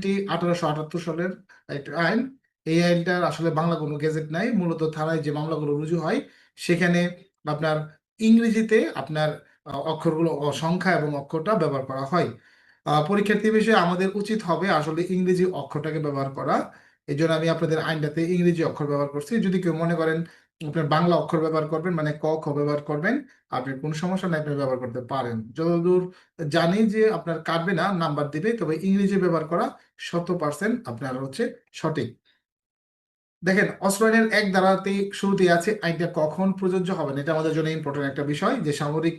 আইনটি 1878 সালের একটা আইন। এই আইনটার আসলে বাংলা কোনো গেজেট নাই। মূলত থানায় যে মামলাগুলো রুজু হয় সেখানে আপনার ইংরেজিতে আপনার অক্ষরগুলো সংখ্যা এবং অক্ষরটা ব্যবহার করা হয়। পরীক্ষার্থী বিষয়ে আমাদের উচিত হবে আসলে ইংরেজি অক্ষরটাকে ব্যবহার করা। এই জন্য আমি আপনাদের আইনটাতে ইংরেজি অক্ষর ব্যবহার করছি। যদি কেউ মনে করেন আপনার বাংলা অক্ষর ব্যবহার করবেন, মানে ক খ ব্যবহার করবেন, আপনি কোনো সমস্যা নাই, আপনি ব্যবহার করতে পারেন। যতদূর জানি যে আপনার কাটবে না, নাম্বার দিবে, তবে ইংরেজি ব্যবহার করা 100% আপনার হচ্ছে সঠিক। দেখেন, অস্ত্র আইনের 1 ধারাতে শুরুতেই আছে আইনটা কখন প্রযোজ্য হবে না। এটা আমাদের জন্য ইম্পর্টেন্ট একটা বিষয়, যে সামরিক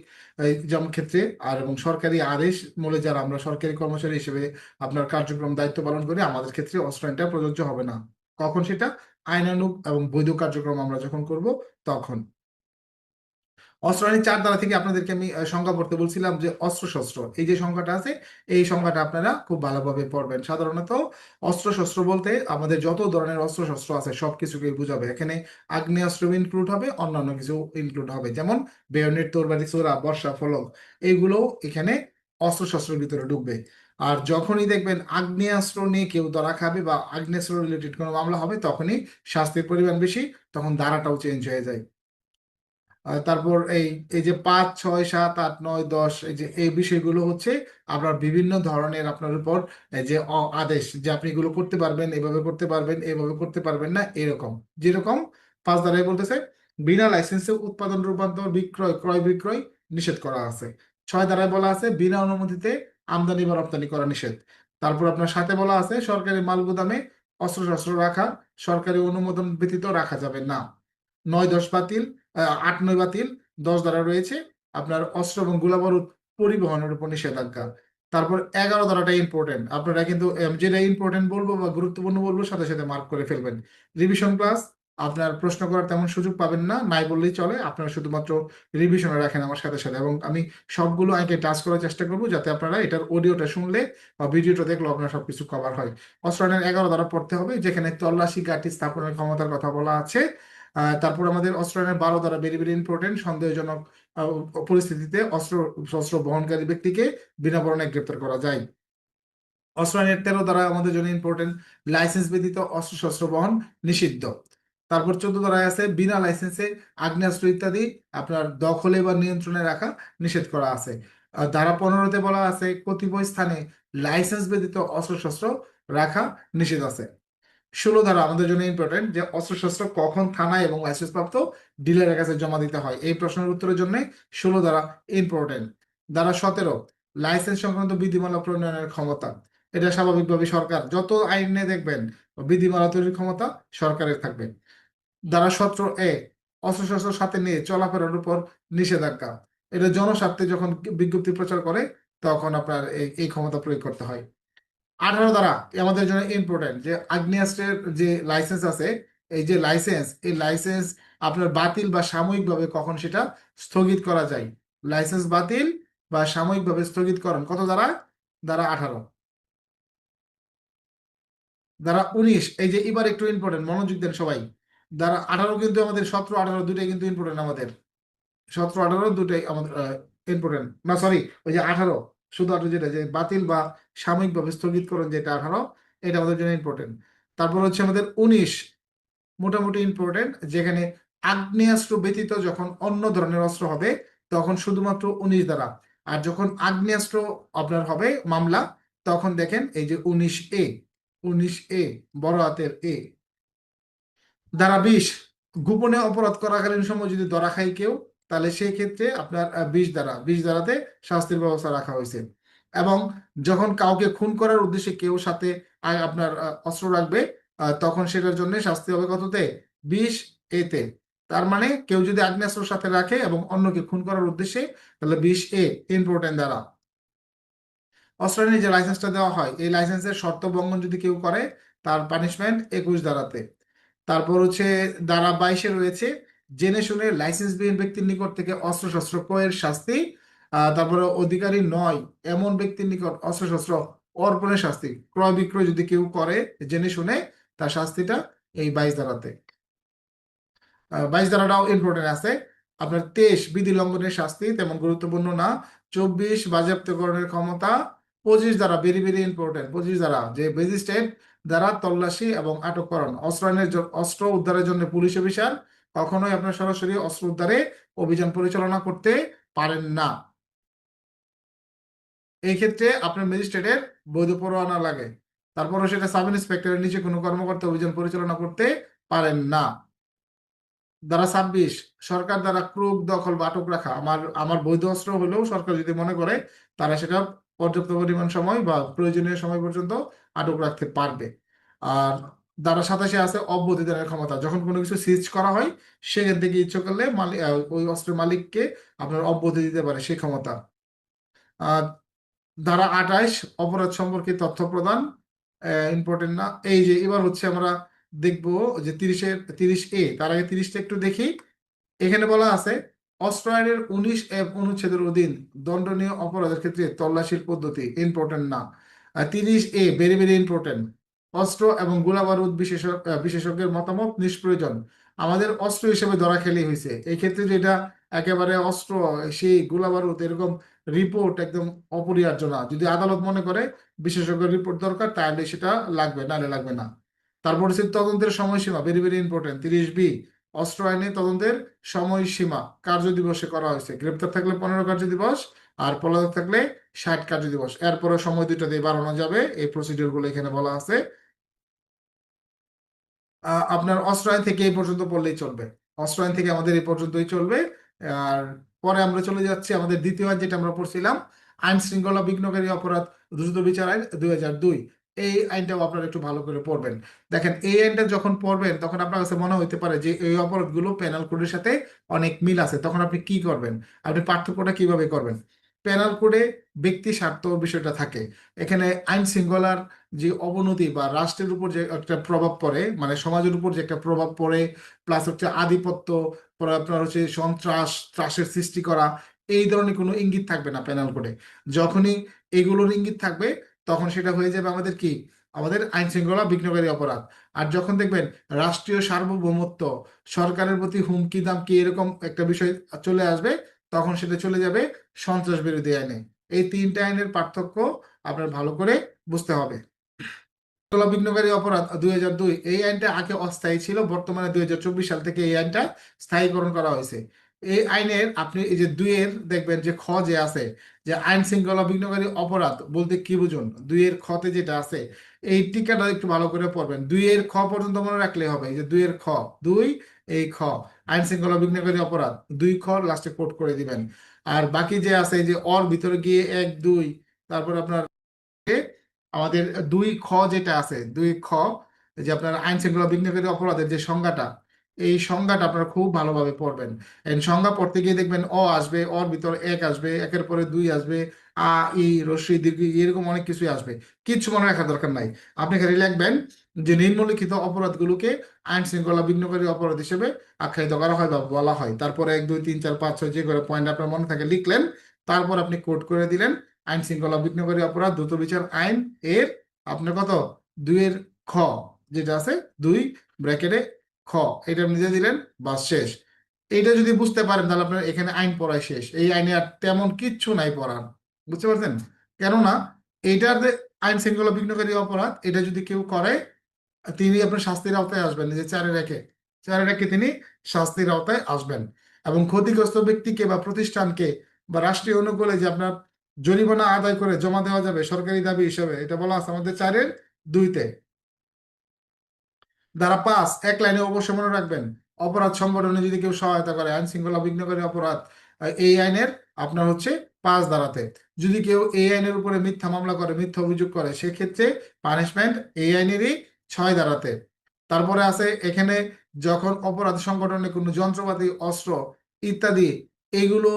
যেমন ক্ষেত্রে আর এবং সরকারি আদেশ মূলে যারা আমরা সরকারি কর্মচারী হিসেবে আপনার কার্যক্রম দায়িত্ব পালন করি, আমাদের ক্ষেত্রে অস্ত্র আইনটা প্রযোজ্য হবে না। কখন সেটা? আইনানুগ এবং বৈধ কার্যক্রম আমরা যখন করব তখন। অস্ত্র আইনের 4 ধারা থেকে আপনাদেরকে আমি সংজ্ঞা পড়তে বলছিলাম, যে অস্ত্রশস্ত্র, এই যে সংজ্ঞাটা আছে এই সংজ্ঞাটা আপনারা খুব ভালোভাবে পড়বেন। সাধারণত অস্ত্রশস্ত্র বলতে আমাদের যত ধরনের অস্ত্রশস্ত্র আছে সব কিছুকে বোঝাবে। এখানে আগ্নেয়াস্ত্র ইনক্লুড হবে, অন্যান্য কিছু ইনক্লুড হবে, যেমন বেয়নেট, তরবারি, ছোরা, বর্ষা, ফলক, এইগুলো এখানে অস্ত্রশস্ত্রের ভিতরে ঢুকবে। আর যখনই দেখবেন আগ্নেয়াস্ত্র নিয়ে কেউ ধরা খাবে বা আগ্নেয়াস্ত্র রিলেটেড কোনো মামলা হবে, তখনই শাস্তির পরিমাণ বেশি, তখন ধারাটাও চেঞ্জ হয়ে যায়। তারপর এই এই যে 5, 6, 7, 8, 9, 10, এই যে এই বিষয়গুলো হচ্ছে আপনার বিভিন্ন ধরনের আপনার উপর এই যে আদেশ, যে আপনি এগুলো করতে পারবেন, এভাবে করতে পারবেন, এভাবে করতে পারবেন না, এরকম। যেরকম 5 ধারায় বলতেছে বিনা লাইসেন্সে উৎপাদন, রূপান্তর, বিক্রয়, ক্রয় বিক্রয় নিষেধ করা আছে। 6 ধারায় বলা আছে বিনা অনুমতিতে আমদানি বা রপ্তানি করা নিষেধ। তারপর আপনার সাথে বলা আছে সরকারি মাল গুদামে অস্ত্রশস্ত্র রাখা সরকারি অনুমোদন ব্যতীত রাখা যাবে না। 9, 10 বাতিল, 8, 9 বাতিল। 10 ধারা রয়েছে আপনার অস্ত্র এবং গোলাবারুদ পরিবহনের উপর নিষেধাজ্ঞা। তারপর 11 ধারাটা ইম্পর্টেন্ট, আপনারা কিন্তু যেটা ইম্পর্টেন্ট বলবো বা গুরুত্বপূর্ণ বলবো সাথে সাথে মার্ক করে ফেলবেন। রিভিশন ক্লাস, আপনার প্রশ্ন করার তেমন সুযোগ পাবেন না, নাই বললেই চলে। আপনারা শুধুমাত্র রিভিশনে রাখেন আমার সাথে সাথে, এবং আমি সবগুলো আইকে টাচ করার চেষ্টা করবো, যাতে আপনারা এটার অডিওটা শুনলে বা ভিডিওটা দেখলে আপনার সবকিছু কভার হয়। অস্ত্র আইনের 11 ধারা পড়তে হবে, যেখানে তল্লাশি ঘাঁটি স্থাপনের ক্ষমতার কথা বলা আছে। তারপর আমাদের অস্ত্র আইনের 12 ধারা ভেরি ভেরি ইম্পর্টেন্ট, সন্দেহজনক পরিস্থিতিতে শস্ত্র বহনকারী ব্যক্তিকে বিনা বরণে গ্রেপ্তার করা যায়। অস্ত্র আইনের 13 ধারা আমাদের জন্য ইম্পর্টেন্ট, লাইসেন্স ব্যতীত অস্ত্রশস্ত্র বহন নিষিদ্ধ। তারপর 14 ধারায় আছে বিনা লাইসেন্সে আগ্নেয়াস্ত্র ইত্যাদি আপনার দখলে বা নিয়ন্ত্রণে রাখা নিষেধ করা আছে। ধারা 15-তে বলা আছে কতিপয় স্থানে লাইসেন্স ব্যতীত অস্ত্রশস্ত্র রাখা নিষেধ আছে। 16 ধারা আমাদের জন্য ইম্পর্টেন্ট, যে অস্ত্রশস্ত্র কখন থানায় এবং লাইসেন্স প্রাপ্ত ডিলারের কাছে জমা দিতে হয়। এই প্রশ্নের উত্তরের জন্য 16 ধারা ইম্পর্টেন্ট। ধারা 17 লাইসেন্স সংক্রান্ত বিধিমালা প্রণয়নের ক্ষমতা। এটা স্বাভাবিকভাবে সরকার, যত আইনে দেখবেন বিধিমালা তৈরির ক্ষমতা সরকারের থাকবে। ধারা 17A অস্ত্রশস্ত্র সাথে নিয়ে চলাফেরার উপর নিষেধাজ্ঞা। এটা জনস্বার্থে যখন বিজ্ঞপ্তি প্রচার করে তখন আপনার এই ক্ষমতা প্রয়োগ করতে হয়। 18 ধারা আমাদের জন্য ইম্পর্টেন্ট, যে আগ্নেয়াস্ত্রের যে লাইসেন্স আছে, এই লাইসেন্স আপনার বাতিল বা সাময়িকভাবে কখন সেটা স্থগিত করা যায়। লাইসেন্স বাতিল বা সাময়িকভাবে স্থগিতকরণ কত ধারা? ধারা 18। ধারা 19, এই যে এবার একটু ইম্পর্টেন্ট, মনোযোগ দেন সবাই। ধারা 18 কিন্তু আমাদের, 17, 18 দুটাই কিন্তু ইম্পর্টেন্ট আমাদের। 17, 18 দুটাই আমাদের ইম্পর্টেন্ট না, সরি, ওই যে 18, শুধু 18 যেটা যে বাতিল বা সাময়িকভাবে স্থগিতকরণ যেটা 18, এটা আমাদের জন্য ইম্পর্টেন্ট। তারপর হচ্ছে আমাদের 19 মোটামুটি ইম্পর্টেন্ট, যেখানে আগ্নেয়াস্ত্র ব্যতীত যখন অন্য ধরনের অস্ত্র হবে তখন শুধুমাত্র 19 ধারা। আর যখন আগ্নেয়াস্ত্র আপনার হবে মামলা, তখন দেখেন এই যে 19A, 19A বড় হাতের এ। ধারা 20 গোপনে অপরাধ করাকালীন সময় যদি ধরা খায় কেউ, তাহলে সেই ক্ষেত্রে আপনার 20 ধারাতে শাস্তির ব্যবস্থা রাখা হয়েছে। এবং যখন কাউকে খুন করার উদ্দেশ্যে কেউ সাথে আপনার অস্ত্র রাখবে, তখন সেটার জন্য শাস্তি হবে কততে? 20A-তে। তার মানে কেউ যদি আগ্নেয়াস্ত্র সাথে রাখে এবং অন্যকে খুন করার উদ্দেশ্যে, তাহলে 20A ইম্পর্টেন্ট ধারা। অস্ত্র নিয়ে যে লাইসেন্সটা দেওয়া হয়, এই লাইসেন্সের শর্ত ভঙ্গন যদি কেউ করে, তার পানিশমেন্ট 21 ধারাতে। তারপর হচ্ছে ধারা 22-এ রয়েছে জেনে শুনে লাইসেন্সবিহীন ব্যক্তির নিকট থেকে অস্ত্রশস্ত্র ক্রয়ের শাস্তি। তারপরে অধিকারী নয় এমন ব্যক্তির নিকট অস্ত্রশস্ত্র অর্পণের শাস্তি। ক্রয় বিক্রয় যদি কেউ করে জেনে শুনে, তার শাস্তিটা এই 22 ধারাতে। 22 ধারাটাও ইম্পর্টেন্ট আছে। আপনার 23 বিধি লঙ্ঘনের শাস্তি তেমন গুরুত্বপূর্ণ না। 24 বাজেয়াপ্তকরণের ক্ষমতা। দ্বারা ভেরি ভেরি ইম্পর্টেন্ট, 25 দ্বারা যে ম্যাজিস্ট্রেট দ্বারা তল্লাশি এবং আটককরণ অস্ত্র উদ্ধারের জন্য পুলিশ অফিসার কখনোই আপনার সরাসরি অস্ত্র উদ্ধারে অভিযান পরিচালনা করতে পারেন না। এই ক্ষেত্রে আপনার ম্যাজিস্ট্রেটের বৈধ পরোয়ানা লাগে, তারপরে সেটা সাব ইন্সপেক্টরের নিচে কোনো কর্মকর্তা অভিযান পরিচালনা করতে পারেন না। ধারা 26, সরকার দ্বারা ক্রোক দখল বা আটক রাখা। আমার আমার বৈধ অস্ত্র হলেও সরকার যদি মনে করে, তারা সেটা পর্যাপ্ত পরিমাণ সময় বা প্রয়োজনীয় সময় পর্যন্ত আটক রাখতে পারবে। আর ধারা 27 আছে অব্যতিদানের ক্ষমতা। যখন কোনো কিছু সিজ করা হয়, সেখান থেকে ইচ্ছে করলে মালিক ওই অস্ত্রের মালিককে আপনার অব্যাহতি দিতে পারে সেই ক্ষমতা। আর ধারা 28, অপরাধ সম্পর্কে তথ্য প্রদান। ইম্পর্টেন্ট না। এই যে এবার হচ্ছে আমরা দেখবো যে 30A, তার আগে 30টা একটু দেখি। এখানে বলা আছে অস্ত্র আইনের 19F অনুচ্ছেদের অধীন দণ্ডনীয় অপরাধের ক্ষেত্রে তল্লাশির পদ্ধতি। ইম্পর্টেন্ট না। 30A very very important. অস্ত্র এবং গোলাবারুদ বিশেষজ্ঞের মতামত নিষ্প্রয়োজন। আমাদের অস্ত্র হিসেবে ধরা খেলে হয়েছে এই ক্ষেত্রে, যেটা একেবারে অস্ত্র সেই গোলাবারুদ এরকম রিপোর্ট একদম অপরিহার্য না। যদি আদালত মনে করে বিশেষজ্ঞ রিপোর্ট দরকার, তাহলে সেটা লাগবে, নাহলে লাগবে না। তারপর হচ্ছে তদন্তের সময়সীমা, ভেরি ভেরি ইম্পর্টেন্ট। 30B অস্ত্র আইনে তদন্তের সময়সীমা কার্যদিবসে করা হয়েছে। গ্রেপ্তার থাকলে 15 কার্যদিবস, আর পলাতক থাকলে 60 কার্যদিবস। এরপরে সময় দুইটা দিয়ে বাড়ানো যাবে। এই প্রসিডিউর গুলো এখানে বলা আছে। আপনার অস্ত্র আইন থেকে এই পর্যন্ত পড়লেই চলবে। অস্ত্র আইন থেকে আমাদের এই পর্যন্তই চলবে। আর পরে আমরা চলে যাচ্ছি আমাদের দ্বিতীয় আইন, যেটা আমরা পড়ছিলাম, আইন শৃঙ্খলা বিঘ্নকারী অপরাধ দ্রুত বিচার আইন 2002। এই আইনটাও আপনারা একটু ভালো করে পড়বেন। দেখেন, এই আইনটা যখন পড়বেন তখন আপনার কাছে মনে হইতে পারে যে এই অপরাধগুলো পেনাল কোডের সাথে অনেক মিল আছে। তখন আপনি কি করবেন, আপনি পার্থক্যটা কিভাবে করবেন? পেনাল কোডে ব্যক্তি স্বার্থ বিষয়টা থাকে। এখানে আইন শৃঙ্খলার যে অবনতি বা রাষ্ট্রের উপর যে একটা প্রভাব পড়ে, মানে সমাজের উপর যে একটা প্রভাব পড়ে, প্লাস হচ্ছে আধিপত্য, পরে আপনার হচ্ছে ত্রাসের সৃষ্টি করা, এই ধরনের কোনো ইঙ্গিত থাকবে না পেনাল কোডে। যখনই এগুলোর ইঙ্গিত থাকবে, তখন সেটা হয়ে যাবে আমাদের কি, আমাদের আইন শৃঙ্খলা বিঘ্নকারী অপরাধ। আর যখন দেখবেন রাষ্ট্রীয় সার্বভৌমত্ব, সরকারের প্রতি হুমকি দামকি এরকম একটা বিষয় চলে আসবে, তখন সেটা চলে যাবে সন্ত্রাস বিরোধী আইনে। এই তিনটা আইনের পার্থক্য আপনার ভালো করে বুঝতে হবে। বিঘ্নকারী অপরাধ 2002, এই আইনটা আগে অস্থায়ী ছিল, বর্তমানে 2024 সাল থেকে এই আইনটা স্থায়ীকরণ করা হয়েছে। এই আইনের আপনি এই যে 2-এর দেখবেন যে খ যে আছে, যে আইন শৃঙ্খলা বিঘ্নকারী অপরাধ বলতে কি বুঝুন, 2-এর খতে যেটা আছে, এই টিকাটা একটু ভালো করে পড়বেন। 2-এর খ পর্যন্ত মনে রাখলে হবে। এই যে 2-এর খ, 2 এই খ, আইন শৃঙ্খলা বিঘ্নকারী অপরাধ 2 খ লাস্টে কোট করে দিবেন। আর বাকি যে আছে, এই যে অর ভিতরে গিয়ে 1 2, তারপর আপনার আমাদের 2 খ যেটা আছে, 2 খ, যে আপনার আইন শৃঙ্খলা বিঘ্নকারী অপরাধের যে সংজ্ঞাটা, এই সংজ্ঞাটা আপনারা খুব ভালোভাবে পড়বেন। এই সংজ্ঞা পড়তে গিয়ে দেখবেন অ আসবে, অর ভিতর 1 আসবে, 1-এর পরে 2 আসবে, আ ই রস্যই দীর্ঘ ই, এরকম অনেক কিছুই আসবে। কিচ্ছু মনে রাখার দরকার নাই। আপনি খালি লিখবেন যে নিম্নলিখিত অপরাধগুলোকে আইন শৃঙ্খলা বিঘ্নকারী অপরাধ হিসেবে আখ্যায়িত করা হয় বা বলা হয়। তারপরে 1 2 3 4 5 6 যে করে পয়েন্ট আপনার মনে থাকে লিখলেন, তারপর আপনি কোড করে দিলেন আইন শৃঙ্খলা বিঘ্নকারী অপরাধ দ্রুত বিচার আইন এর আপনার কত 2-এর খ যেটা আছে, 2 ব্র্যাকেটে খ, এটা আপনি দিয়ে দিলেন, বাস শেষ। এইটা যদি বুঝতে পারেন, তাহলে আপনার এখানে আইন পড়াই শেষ। এই আইনে আর তেমন কিচ্ছু নাই পড়ার। বুঝতে পারছেন? কেননা এইটার যে আইন শৃঙ্খলা বিঘ্নকারী অপরাধ, এটা যদি কেউ করে, তিনি আপনার শাস্তির আওতায় আসবেন। যে 4-এ রেখে তিনি শাস্তির আওতায় আসবেন। এবং ক্ষতিগ্রস্ত ব্যক্তিকে বা প্রতিষ্ঠানকে বা রাষ্ট্রীয় অনুকূলে যে আপনার জরিমানা আদায় করে জমা দেওয়া যাবে সরকারি দাবি হিসেবে, এটা বলা আছে আমাদের 4-এর 2-তে। ধারা 5, এক লাইনে অবশ্য মনে রাখবেন, অপরাধ সংগঠনে যদি কেউ সহায়তা করে, আইন শৃঙ্খলা বিঘ্নকারী অপরাধ এই আইনের আপনার হচ্ছে 5 ধারাতে। যদি কেউ এই আইনের উপরে মিথ্যা মামলা করে, মিথ্যা অভিযোগ করে, সেক্ষেত্রে পানিশমেন্ট এই আইনেরই 6 ধারাতে। তারপরে আছে এখানে, যখন অপরাধ সংগঠনে কোনো যন্ত্রপাতি, অস্ত্র ইত্যাদি এইগুলো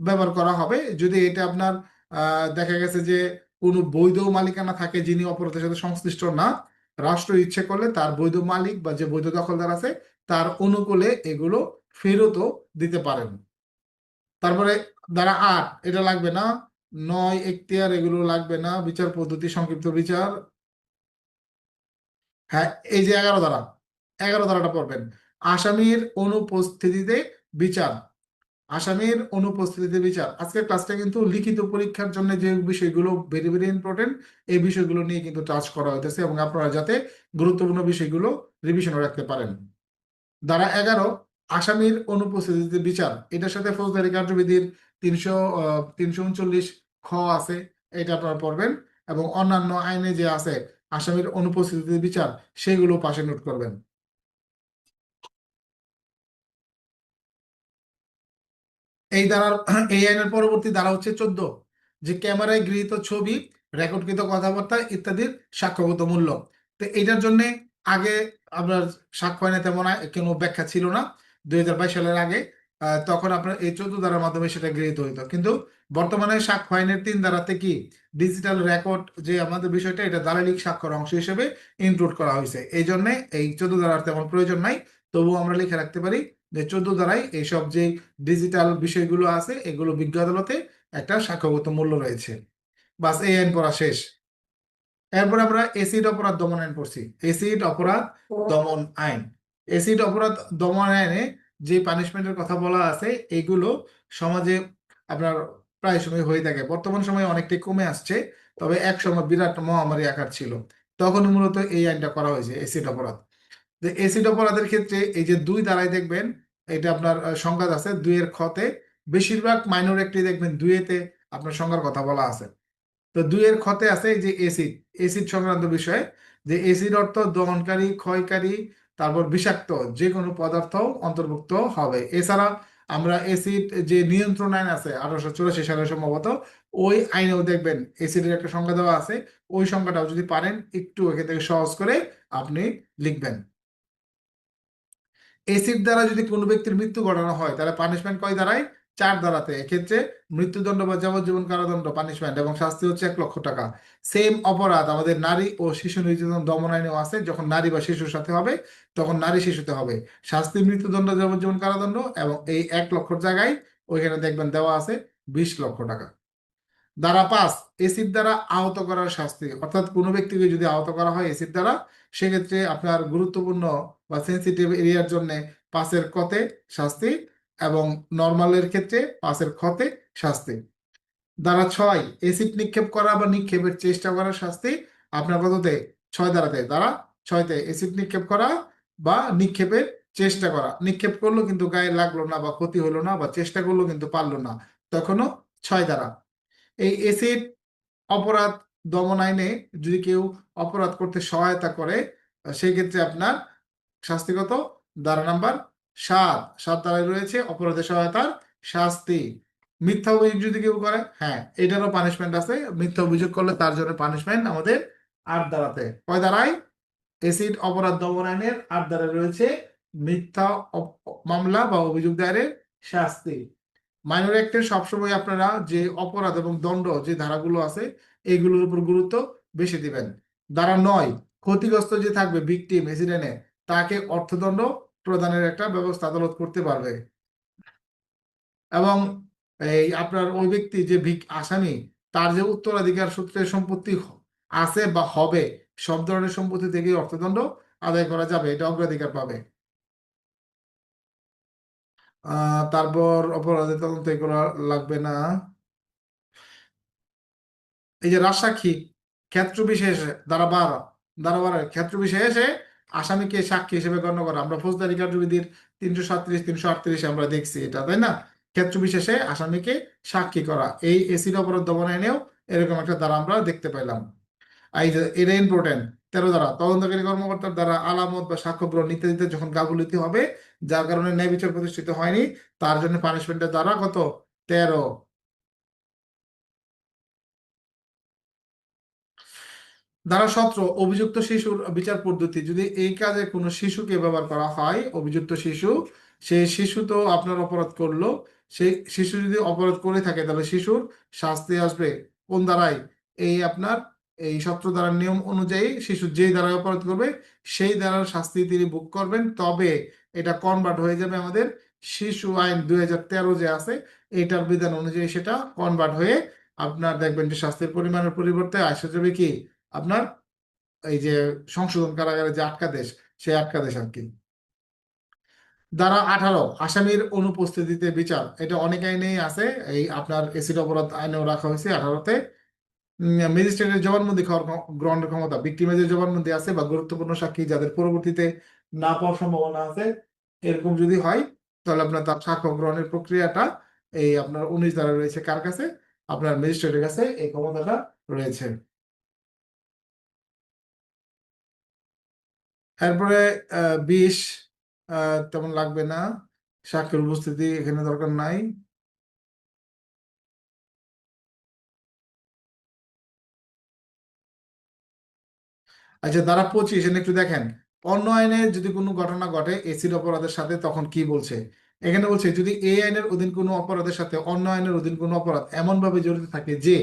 ব্যবহার করা হবে, যদি এটা আপনার দেখা গেছে যে কোনো বৈধ মালিকানা থাকে যিনি অপরাধের সাথে সংশ্লিষ্ট না, রাষ্ট্র ইচ্ছে করলে তার বৈধ মালিক বা যে বৈধ দখলদার আছে তার অনুকূলে এগুলো ফেরতও দিতে পারেন। তারপরে ধারা 8, এটা লাগবে না। 9 এখতিয়ার, এগুলো লাগবে না। বিচার পদ্ধতি, সংক্ষিপ্ত বিচার, হ্যাঁ। এই যে 11 ধারাটা পড়বেন, আসামির অনুপস্থিতিতে বিচার। আসামির অনুপস্থিতিতে বিচার। আজকের ক্লাসটা কিন্তু লিখিত পরীক্ষার জন্য যে বিষয়গুলো ভেরি ভেরি ইম্পর্টেন্ট, এই বিষয়গুলো নিয়ে কিন্তু টাচ করা হইতেছে, এবং আপনারা যাতে গুরুত্বপূর্ণ বিষয়গুলো রিভিশনে রাখতে পারেন। ধারা 11, আসামির অনুপস্থিতিতে বিচার। এটার সাথে ফৌজদারি কার্যবিধির 339 খ আছে, এটা আপনারা পড়বেন। এবং অন্যান্য আইনে যে আছে আসামির অনুপস্থিতিতে বিচার, সেগুলো পাশে নোট করবেন। এই ধারার এই আইনের পরবর্তী ধারা হচ্ছে 14, যে ক্যামেরায় গৃহীত ছবি, রেকর্ডকৃত কথাবার্তা ইত্যাদির সাক্ষ্যগত মূল্য। তো এটার জন্য আগে আপনার সাক্ষ্য আইনে তেমন কোনো ব্যাখ্যা ছিল না, 2022 সালের আগে। তখন আপনার এই 14 ধারার মাধ্যমে সেটা গৃহীত হইতো। কিন্তু বর্তমানে সাক্ষ্য আইনের 3 ধারাতে কি ডিজিটাল রেকর্ড যে আমাদের বিষয়টা, এটা দালালিক সাক্ষ্যর অংশ হিসেবে ইনক্লুড করা হয়েছে। এই জন্য এই 14 ধারার তেমন প্রয়োজন নাই। তবুও আমরা লিখে রাখতে পারি যে 14 ধারায় এইসব যে ডিজিটাল বিষয়গুলো আছে, এগুলো বিজ্ঞ আদালতে একটা সাক্ষ্যগত মূল্য রয়েছে। বাস, এই আইন পড়া শেষ। এরপর আমরা এসিড অপরাধ দমন আইন পড়ছি। এসিড অপরাধ দমন আইন। এসিড অপরাধ দমন আইনে যে পানিশমেন্টের কথা বলা আছে, এগুলো সমাজে আপনার প্রায় সময় হয়ে থাকে। বর্তমান সময়ে অনেকটাই কমে আসছে, তবে এক সময় বিরাট মহামারী আকার ছিল। তখন মূলত এই আইনটা করা হয়েছে, এসিড অপরাধ। যে এসিড অপরাধের ক্ষেত্রে এই যে 2 ধারায় দেখবেন, এটা আপনার সংজ্ঞা আছে 2 এর খতে। বেশিরভাগ মাইনর একটি দেখবেন 2 এতে আপনার সংজ্ঞার কথা বলা আছে। তো 2 এর খতে আছে এই যে এসিড, এসিড সংক্রান্ত বিষয়ে, যে এসিড অর্থ দহনকারী, ক্ষয়কারী, তারপর বিষাক্ত যে কোনো পদার্থ অন্তর্ভুক্ত হবে। এছাড়া আমরা এসিড যে নিয়ন্ত্রণ আইন আছে 1884 সালে সম্ভবত, ওই আইনেও দেখবেন এসিডের একটা সংজ্ঞা দেওয়া আছে। ওই সংজ্ঞাটাও যদি পারেন একটু এখান থেকে সহজ করে আপনি লিখবেন। এসিড দ্বারা যদি কোনো ব্যক্তির মৃত্যু ঘটানো হয়, তাহলে পানিশমেন্ট কয় ধারায়? 4 ধারাতে। এক্ষেত্রে মৃত্যুদণ্ড বা যাবজ্জীবন কারাদণ্ড পানিশমেন্ট, এবং শাস্তি হচ্ছে 1 লক্ষ টাকা। সেম অপরাধ আমাদের নারী ও শিশু নির্যাতন দমন আইনেও আছে। যখন নারী বা শিশুর সাথে হবে, তখন নারী শিশুতে হবে শাস্তি মৃত্যুদণ্ড, যাবজ্জীবন কারাদণ্ড, এবং এই 1 লক্ষর জায়গায় ওইখানে দেখবেন দেওয়া আছে 20 লক্ষ টাকা। ধারা 5, এসিড দ্বারা আহত করার শাস্তি। অর্থাৎ কোনো ব্যক্তিকে যদি আহত করা হয় এসিড দ্বারা, সেক্ষেত্রে আপনার গুরুত্বপূর্ণ বা সেন্সিটিভ এরিয়ার জন্য 5-এর কতে শাস্তি, এবং নর্মালের ক্ষেত্রে 5-এর খতে শাস্তি। ধারা 6, এসিড নিক্ষেপ করা বা নিক্ষেপের চেষ্টা করার শাস্তি। আপনার কততে? 6 ধারাতে। ধারা 6তে এসিড নিক্ষেপ করা বা নিক্ষেপের চেষ্টা করা। নিক্ষেপ করলো কিন্তু গায়ে লাগলো না বা ক্ষতি হলো না, বা চেষ্টা করলো কিন্তু পারলো না, তখনও 6 ধারা। এই এসিড অপরাধ দমন আইনে যদি কেউ অপরাধ করতে সহায়তা করে, সেই ক্ষেত্রে আপনার শাস্তিগত ধারা নাম্বার 7 ধারায় রয়েছে অপরাধের সহায়তার শাস্তি। মিথ্যা অভিযোগ যদি কেউ করে, হ্যাঁ, এটারও পানিশমেন্ট আছে। মিথ্যা অভিযোগ করলে তার জন্য পানিশমেন্ট আমাদের 8 ধারাতে। কয় ধারায়? এসিড অপরাধ দমন আইনের 8 ধারায় রয়েছে মিথ্যা মামলা বা অভিযোগ দায়েরের শাস্তি। মাইনর অ্যাক্টে সবসময় আপনারা যে অপরাধ এবং দণ্ড যে ধারাগুলো আছে, এইগুলোর উপর গুরুত্ব বেশি দিবেন। ধারা 9, ক্ষতিগ্রস্ত যে থাকবে ভিকটিম এসিডেন্টে, তাকে অর্থদণ্ড প্রদানের একটা ব্যবস্থা আদালত করতে পারবে। এবং এই আপনার ওই ব্যক্তি যে আসামি, তার যে উত্তরাধিকার সূত্রে সম্পত্তি আছে বা হবে, সব ধরনের সম্পত্তি থেকে অর্থদণ্ড আদায় করা যাবে, এটা অগ্রাধিকার পাবে। তারপর অপরাধের তদন্ত করা লাগবে না। এই যে রাজসাক্ষী, ক্ষেত্র বিশেষে ধারা 12 ক্ষেত্র বিশেষে আসামিকে সাক্ষী হিসেবে গণ্য করা। আমরা ফৌজদারি কার্যবিধির 337, 338 আমরা দেখছি এটা, তাই না? ক্ষেত্র বিশেষে আসামিকে সাক্ষী করা, এই এসিড অপরাধ দমন আইনেও এরকম একটা ধারা আমরা দেখতে পেলাম। এই যে এটা ইম্পর্টেন্ট, 13 ধারা, তদন্তকারী কর্মকর্তার দ্বারা আলামত বা সাক্ষ্য গ্রহণ ইত্যাদিতে যখন গাফিলতি হবে, যার কারণে ন্যায় বিচার প্রতিষ্ঠিত হয়নি, তার জন্য পানিশমেন্টের দ্বারা কত? 13। ধারা 17, অভিযুক্ত শিশুর বিচার পদ্ধতি। যদি এই কাজে কোনো শিশুকে ব্যবহার করা হয়, অভিযুক্ত শিশু, সেই শিশু তো আপনার অপরাধ করলো, সেই শিশু যদি অপরাধ করে থাকে, তাহলে শিশুর শাস্তি আসবে কোন ধারায়? এই আপনার এই 17 ধারার নিয়ম অনুযায়ী শিশু যেই ধারায় অপরাধ করবে, সেই ধারার শাস্তি তিনি ভোগ করবেন। তবে এটা কনভার্ট হয়ে যাবে আমাদের শিশু আইন 2013 যে আছে, এটার বিধান অনুযায়ী সেটা কনভার্ট হয়ে আপনার দেখবেন যে শাস্তির পরিমাণের পরিবর্তে আসে যাবে কি আপনার এই যে সংশোধন কারাগারে যে আটকাদেশ, সেই আটকাদেশ আর কি। ধারা 18 আসামির অনুপস্থিতিতে বিচার, এটা অনেক আইনেই আছে। এই আপনার এসিড অপরাধ আইনেও রাখা হয়েছে 18-তে। ম্যাজিস্ট্রেটের জবানবন্দি গ্রহণের ক্ষমতা, ভিক্টিমের যে জবানবন্দি আছে বা গুরুত্বপূর্ণ সাক্ষী যাদের পরবর্তীতে না পাওয়ার সম্ভাবনা আছে, এরকম যদি হয় তাহলে আপনার তার সাক্ষ্য গ্রহণের প্রক্রিয়াটা এই আপনার 19 ধারা রয়েছে কার কাছে? আপনার ম্যাজিস্ট্রেটের কাছে এই ক্ষমতাটা রয়েছে। এরপরে 20 তেমন লাগবে না, সাক্ষীর উপস্থিতি এখানে দরকার নাই। আচ্ছা, ধারা 25 এখানে একটু দেখেন, অন্য আইনে যদি কোনো ঘটনা ঘটে এসিড অপরাধের সাথে তখন কি বলছে। এখানে বলছে যদি এই আইনের অধীন কোনো অপরাধের সাথে অন্য আইনের অধীন কোনো অপরাধ এমনভাবে জড়িত থাকে যে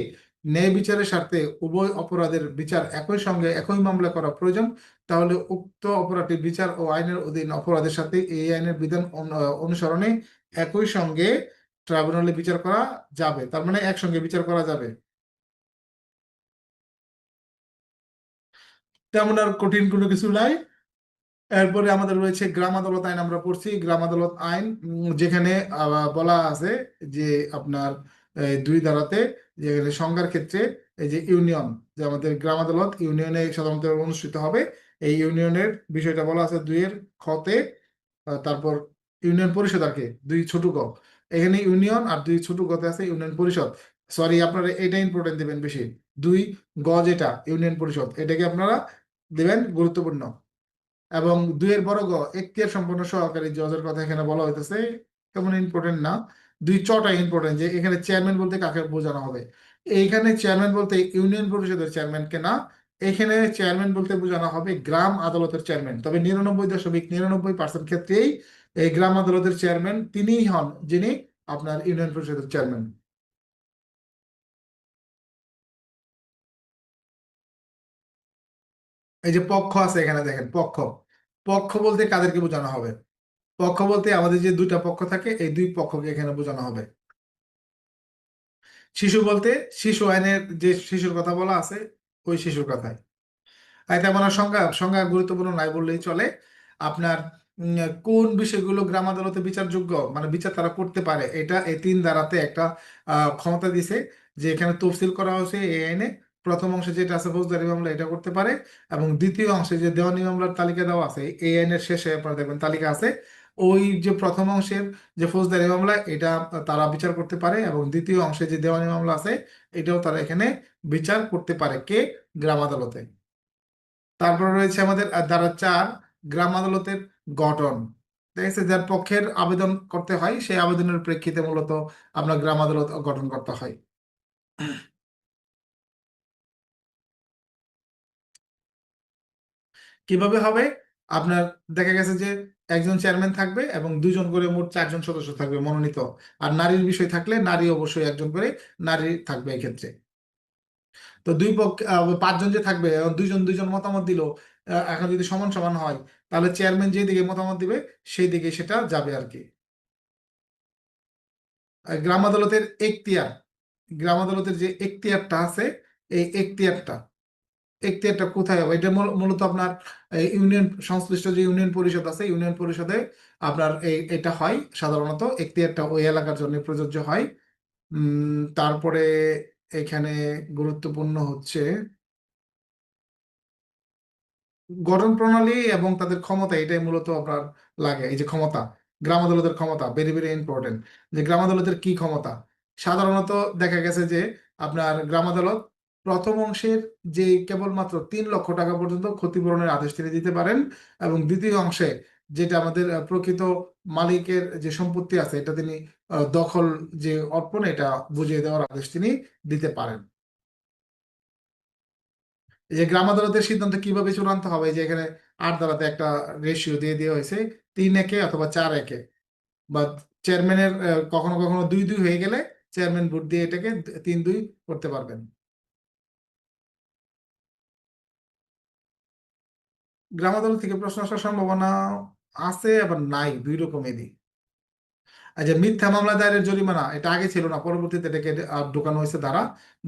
ন্যায় বিচারের স্বার্থে উভয় অপরাধের বিচার একই সঙ্গে একই মামলা করা প্রয়োজন, তাহলে উক্ত অপরাধটির বিচার ও আইনের অধীন অপরাধের সাথে এই আইনের বিধান অনুসরণে একই সঙ্গে ট্রাইব্যুনালে বিচার করা যাবে। তার মানে একসঙ্গে বিচার করা যাবে। তেমন আর কঠিন কোনো কিছু নাই। এরপরে আমাদের রয়েছে গ্রাম আদালত আইন, আমরা পড়ছি গ্রাম আদালত আইন, যেখানে বলা আছে যে আপনার 2 ধারাতে, যেখানে সংজ্ঞার ক্ষেত্রে এই যে ইউনিয়ন, যে আমাদের গ্রাম আদালত ইউনিয়নে সাধারণত অনুষ্ঠিত হবে, এই ইউনিয়নের বিষয়টা বলা আছে 2-এর খতে। তারপর ইউনিয়ন পরিষদ আর কি 2 ছোট গ, এখানে ইউনিয়ন আর 2 ছোট গতে আছে ইউনিয়ন পরিষদ। সরি, আপনারা এটা ইম্পর্টেন্ট দিবেন বেশি। 2 গ যেটা ইউনিয়ন পরিষদ, এটাকে আপনারা দিবেন গুরুত্বপূর্ণ। এবং 2-এর বড় গ এখতিয়ার সম্পন্ন সহকারী জজের কথা এখানে বলা হইতেছে, তেমন ইম্পর্টেন্ট না। 2 চটা ইম্পর্টেন্ট, যে এখানে চেয়ারম্যান বলতে কাকে বোঝানো হবে। এইখানে চেয়ারম্যান বলতে ইউনিয়ন পরিষদের চেয়ারম্যানকে না, এখানে চেয়ারম্যান বলতে বোঝানো হবে গ্রাম আদালতের চেয়ারম্যান। তবে 99.99% ক্ষেত্রেই এই গ্রাম আদালতের চেয়ারম্যান তিনিই হন যিনি আপনার ইউনিয়ন পরিষদের চেয়ারম্যান। এই যে পক্ষ আছে এখানে দেখেন, পক্ষ, পক্ষ বলতে কাদেরকে বোঝানো হবে? পক্ষ বলতে আমাদের যে 2টা পক্ষ থাকে এই 2 পক্ষকে এখানে বোঝানো হবে। শিশু বলতে শিশু আইনের যে শিশুর কথা বলা আছে ওই শিশুর কথাই। আর তেমন আর সংজ্ঞা সংজ্ঞা গুরুত্বপূর্ণ নাই বললেই চলে। আপনার কোন বিষয়গুলো গ্রাম আদালতে বিচারযোগ্য, মানে বিচার তারা করতে পারে, এটা এই 3 ধারাতে একটা ক্ষমতা দিছে, যে এখানে তফসিল করা হয়েছে এই আইনে। প্রথম অংশে যেটা আছে ফৌজদারি মামলা, এটা করতে পারে। এবং দ্বিতীয় অংশে যে দেওয়ানি মামলার তালিকা দেওয়া আছে এই আইনের শেষে আপনারা দেখবেন তালিকা আছে, ওই যে প্রথম অংশের যে ফৌজদারি মামলা এটা তারা বিচার করতে পারে, এবং দ্বিতীয় অংশে যে দেওয়ানি মামলা আছে এটাও তারা এখানে বিচার করতে পারে, কে? গ্রাম আদালতে। তারপর রয়েছে আমাদের ধারা 4 গ্রাম আদালতের গঠন। দেখেছে যার পক্ষের আবেদন করতে হয় সেই আবেদনের প্রেক্ষিতে মূলত আপনার গ্রাম আদালত গঠন করতে হয়। কিভাবে হবে? আপনার দেখা গেছে যে একজন চেয়ারম্যান থাকবে এবং 2জন করে মোট 4জন সদস্য থাকবে মনোনীত। আর নারীর বিষয় থাকলে নারী অবশ্যই একজন করে নারী থাকবে এক্ষেত্রে। তো 5জন যে থাকবে, এখন 2জন 2জন মতামত দিল, এখন যদি সমান সমান হয় তাহলে চেয়ারম্যান যেদিকে মতামত দিবে সেই দিকে সেটা যাবে আর কি। গ্রাম আদালতের এখতিয়ার, গ্রাম আদালতের যে এখতিয়ারটা আছে এই এখতিয়ারটা কোথায় হবে? এটা মূলত আপনার ইউনিয়ন সংশ্লিষ্ট যে ইউনিয়ন পরিষদ আছে ইউনিয়ন পরিষদে আপনার এটা হয় সাধারণত, এখতিয়ারটা ওই এলাকার জন্য প্রযোজ্য হয়। তারপরে এখানে গুরুত্বপূর্ণ হচ্ছে গঠন প্রণালী এবং তাদের ক্ষমতা, এটাই মূলত আপনার লাগে। এই যে ক্ষমতা, গ্রাম আদালতের ক্ষমতা ভেরি ভেরি ইম্পর্টেন্ট, যে গ্রাম আদালতের কি ক্ষমতা। সাধারণত দেখা গেছে যে আপনার গ্রাম আদালত প্রথম অংশের যে কেবলমাত্র 3 লক্ষ টাকা পর্যন্ত ক্ষতিপূরণের আদেশ তিনি দিতে পারেন, এবং দ্বিতীয় অংশে যেটা আমাদের প্রকৃত মালিকের যে সম্পত্তি আছে এটা তিনি দখল যে অর্পণ এটা বুঝিয়ে দেওয়ার আদেশ তিনি দিতে পারেন। এই যে গ্রাম আদালতের সিদ্ধান্ত কিভাবে চূড়ান্ত হবে, যে এখানে 8 ধারাতে একটা রেশিও দিয়ে দেওয়া হয়েছে 3-1 অথবা 4-1, বা চেয়ারম্যানের কখনো কখনো 2-2 হয়ে গেলে চেয়ারম্যান ভোট দিয়ে এটাকে 3-2 করতে পারবেন। গ্রাম আদালত থেকে প্রশ্ন আসার সম্ভাবনা আছে, আবার নাই, 2 রকমেরই। আচ্ছা, মিথ্যা মামলা দায়েরের জরিমানা, এটা আগে ছিল না, পরবর্তীতে এটাকে ঢোকানো হয়েছে ধারা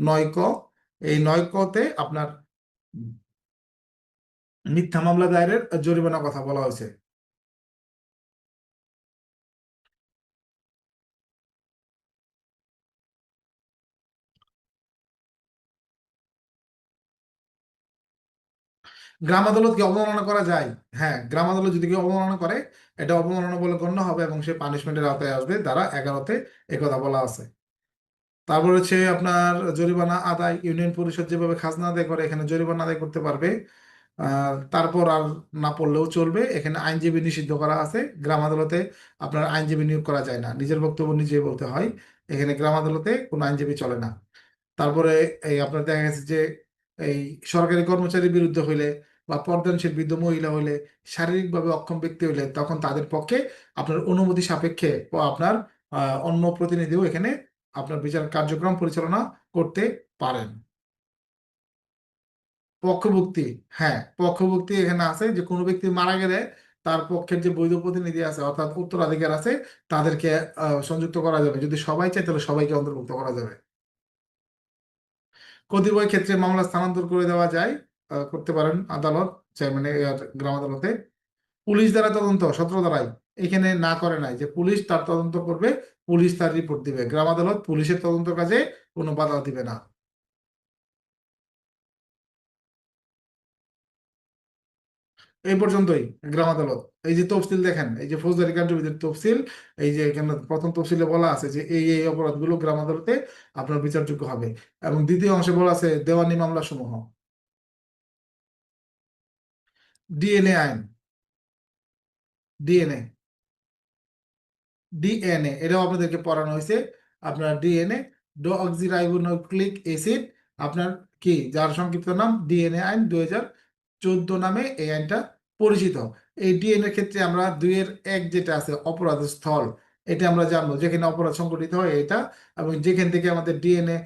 9 ক। এই 9 কতে আপনার মিথ্যা মামলা দায়েরের জরিমানা কথা বলা হয়েছে। গ্রাম আদালত কি অবমাননা করা যায়? হ্যাঁ, গ্রাম আদালত যদি কেউ অবমাননা করে, এটা অবমাননা বলে গণ্য হবে এবং সে পানিশমেন্টের আওতায় আসবে। ধারা 11-তে একথা বলা আছে। তারপর হচ্ছে আপনার জরিমানা আদায়, ইউনিয়ন পরিষদ যেভাবে খাজনা আদায় করে এখানে জরিমানা আদায় করতে পারবে। তারপর আর না পড়লেও চলবে। এখানে আইনজীবী নিষিদ্ধ করা আছে। গ্রাম আদালতে আপনার আইনজীবী নিয়োগ করা যায় না, নিজের বক্তব্য নিজে বলতে হয়। এখানে গ্রাম আদালতে কোনো আইনজীবী চলে না। তারপরে এই আপনার দেখা গেছে যে এই সরকারি কর্মচারীর বিরুদ্ধে হইলে বা পর্দানশীল বৃদ্ধ মহিলা হইলে, শারীরিকভাবে অক্ষম ব্যক্তি হইলে, তখন তাদের পক্ষে আপনার অনুমতি সাপেক্ষে আপনার অন্য প্রতিনিধিও এখানে আপনার বিচার কার্যক্রম পরিচালনা করতে পারেন। পক্ষভুক্তি, হ্যাঁ, পক্ষভুক্তি এখানে আছে যে কোনো ব্যক্তি মারা গেলে তার পক্ষের যে বৈধ প্রতিনিধি আছে অর্থাৎ উত্তরাধিকার আছে তাদেরকে সংযুক্ত করা যাবে। যদি সবাই চায় তাহলে সবাইকে অন্তর্ভুক্ত করা যাবে। কতিপয় ক্ষেত্রে মামলা স্থানান্তর করে দেওয়া যায়, করতে পারেন আদালত, চাই মানে গ্রাম আদালতে। পুলিশ দ্বারা তদন্ত 17 ধারায় এখানে না করে নাই যে পুলিশ তার তদন্ত করবে, পুলিশ তার রিপোর্ট দিবে। গ্রাম আদালত পুলিশের তদন্ত কাজে কোনো বাধা দিবে না। এই পর্যন্তই গ্রাম আদালত। এই যে তফসিল দেখেন, এই যে ফৌজদারি কার্যবিধির তফসিল, এই যে এখানে প্রথম তফসিলে বলা আছে যে এই এই অপরাধগুলো গ্রাম আদালতে আপনার বিচারযোগ্য হবে। এবং দ্বিতীয় অংশে বলা আছে দেওয়ানি মামলা সমূহ। ডিএনএ আইন, ডিএনএ, ডিএনএ এটাও আপনাদেরকে পড়ানো হয়েছে। আপনার ডিএনএ, ডঅক্সিরাইবোনিউক্লিক অ্যাসিড, আপনার কি যার সংক্ষিপ্ত নাম ডিএনএ আইন 2014 নামে এই আইনটা পরিচিত। এই ডিএনএ ক্ষেত্রে আমরা 2-1 যেটা আছে অপরাধ স্থল, এটা আমরা জানবো যেখানে অপরাধ সংঘটিত হয় এটা, এবং যেখান থেকে আমাদের ডিএনএ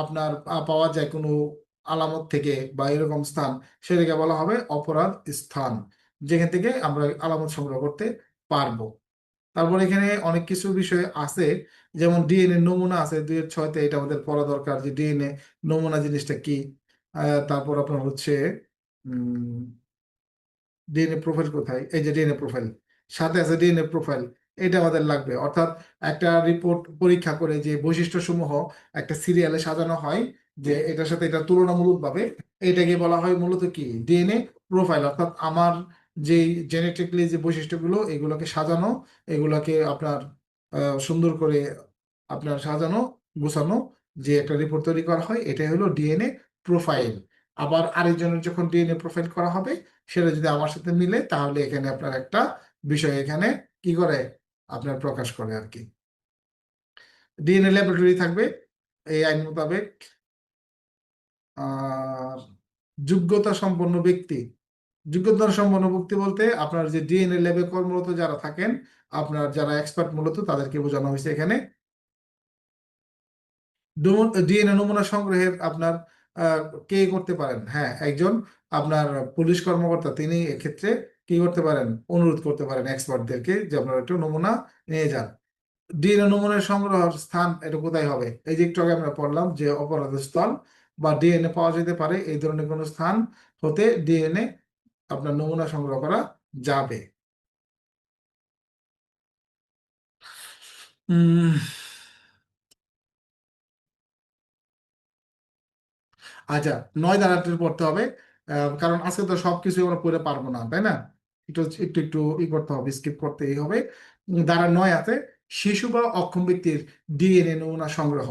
আপনার পাওয়া যায় কোনো আলামত থেকে বা এরকম স্থান, সেটাকে বলা হবে অপরাধ স্থান, যেখান থেকে আমরা আলামত সংগ্রহ করতে পারবো। তারপর এখানে অনেক কিছু বিষয় আছে, যেমন ডিএনএ নমুনা আছে 2-6-তে, এটা আমাদের পড়া দরকার যে ডিএনএ নমুনা জিনিসটা কি। তারপর আপনার হচ্ছে ডিএনএ প্রোফাইল কোথায়, এই যে ডিএনএ প্রোফাইল সাথে আছে, ডিএনএ প্রোফাইল এটা আমাদের লাগবে। অর্থাৎ একটা রিপোর্ট পরীক্ষা করে যে বৈশিষ্ট্য সমূহ একটা সিরিয়ালে সাজানো হয়, যে এটার সাথে এটা তুলনামূলক ভাবে, এটাকে বলা হয় মূলত কি ডিএনএ প্রোফাইল। অর্থাৎ আমার যে জেনেটিকলি যে বৈশিষ্ট্যগুলো এগুলোকে সাজানো, এগুলোকে আপনার সুন্দর করে আপনার সাজানো গোছানো, যে একটা রিপোর্ট তৈরি করা হয়, এটাই হলো ডিএনএ প্রোফাইল। আবার আরেকজনের যখন ডিএনএ প্রোফাইল করা হবে, সেটা যদি আমার সাথে মিলে তাহলে এখানে আপনার একটা বিষয় এখানে কি করে আপনার প্রকাশ করে আর কি। ডিএনএ ল্যাবরেটরি থাকবে এই আইন মোতাবেক। আর যোগ্যতা সম্পন্ন ব্যক্তি, যোগ্যতা সম্পন্ন ব্যক্তি বলতে আপনার যে ডিএনএ ল্যাবে কর্মরত যারা থাকেন, আপনার যারা এক্সপার্ট মূলত তাদেরকে বোঝানো হয়েছে এখানে। ডিএনএ নমুনা সংগ্রহের আপনার আহ, কে করতে পারেন, হ্যাঁ একজন আপনার পুলিশ কর্মকর্তা, তিনি এক্ষেত্রে কি করতে পারেন, অনুরোধ করতে পারেন এক্সপার্টদেরকে যে আপনারা একটু নমুনা নিয়ে যান। ডিএনএ নমুনার সংগ্রহের স্থান এটা কোথায় হবে, এই যে একটু আগে আমরা পড়লাম যে অপরাধ স্থল বা ডিএনএ পাওয়া যেতে পারে এই ধরনের কোনো স্থান হতে ডিএনএ আপনার নমুনা সংগ্রহ করা যাবে। উম আচ্ছা, 9 ধারাটির পড়তে হবে। কারণ আজকে তো সবকিছু আমরা পড়ে পারবো না, তাই না? একটু একটু একটু ই করতে হবে, স্কিপ করতেই হবে। ধারা 9 আছে শিশু বা অক্ষম ব্যক্তির ডিএনএ নমুনা সংগ্রহ।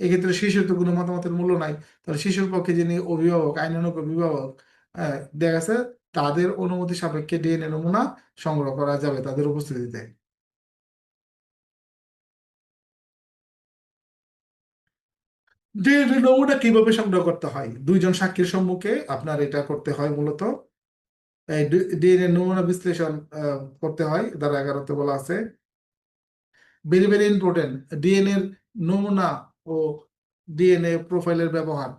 এক্ষেত্রে শিশুর তো কোনো মতামতের মূল্য নাই, তাহলে শিশুর পক্ষে যিনি অভিভাবক, আইনানুগ অভিভাবক, দেখা গেছে তাদের অনুমতি সাপেক্ষে ডিএনএ নমুনা সংগ্রহ করা যাবে তাদের উপস্থিতিতে। ডিএনএ নমুনা কিভাবে সংগ্রহ করতে হয়, 2জন সাক্ষীর সম্মুখে আপনার এটা করতে হয় মূলত। এই ডিএনএ নমুনা বিশ্লেষণ করতে হয়, ধারা 11-তে বলা আছে। ভেরি ভেরি ইম্পর্টেন্ট, ডিএনএ নমুনা ও ডিএনএ প্রোফাইলের ব্যবহার,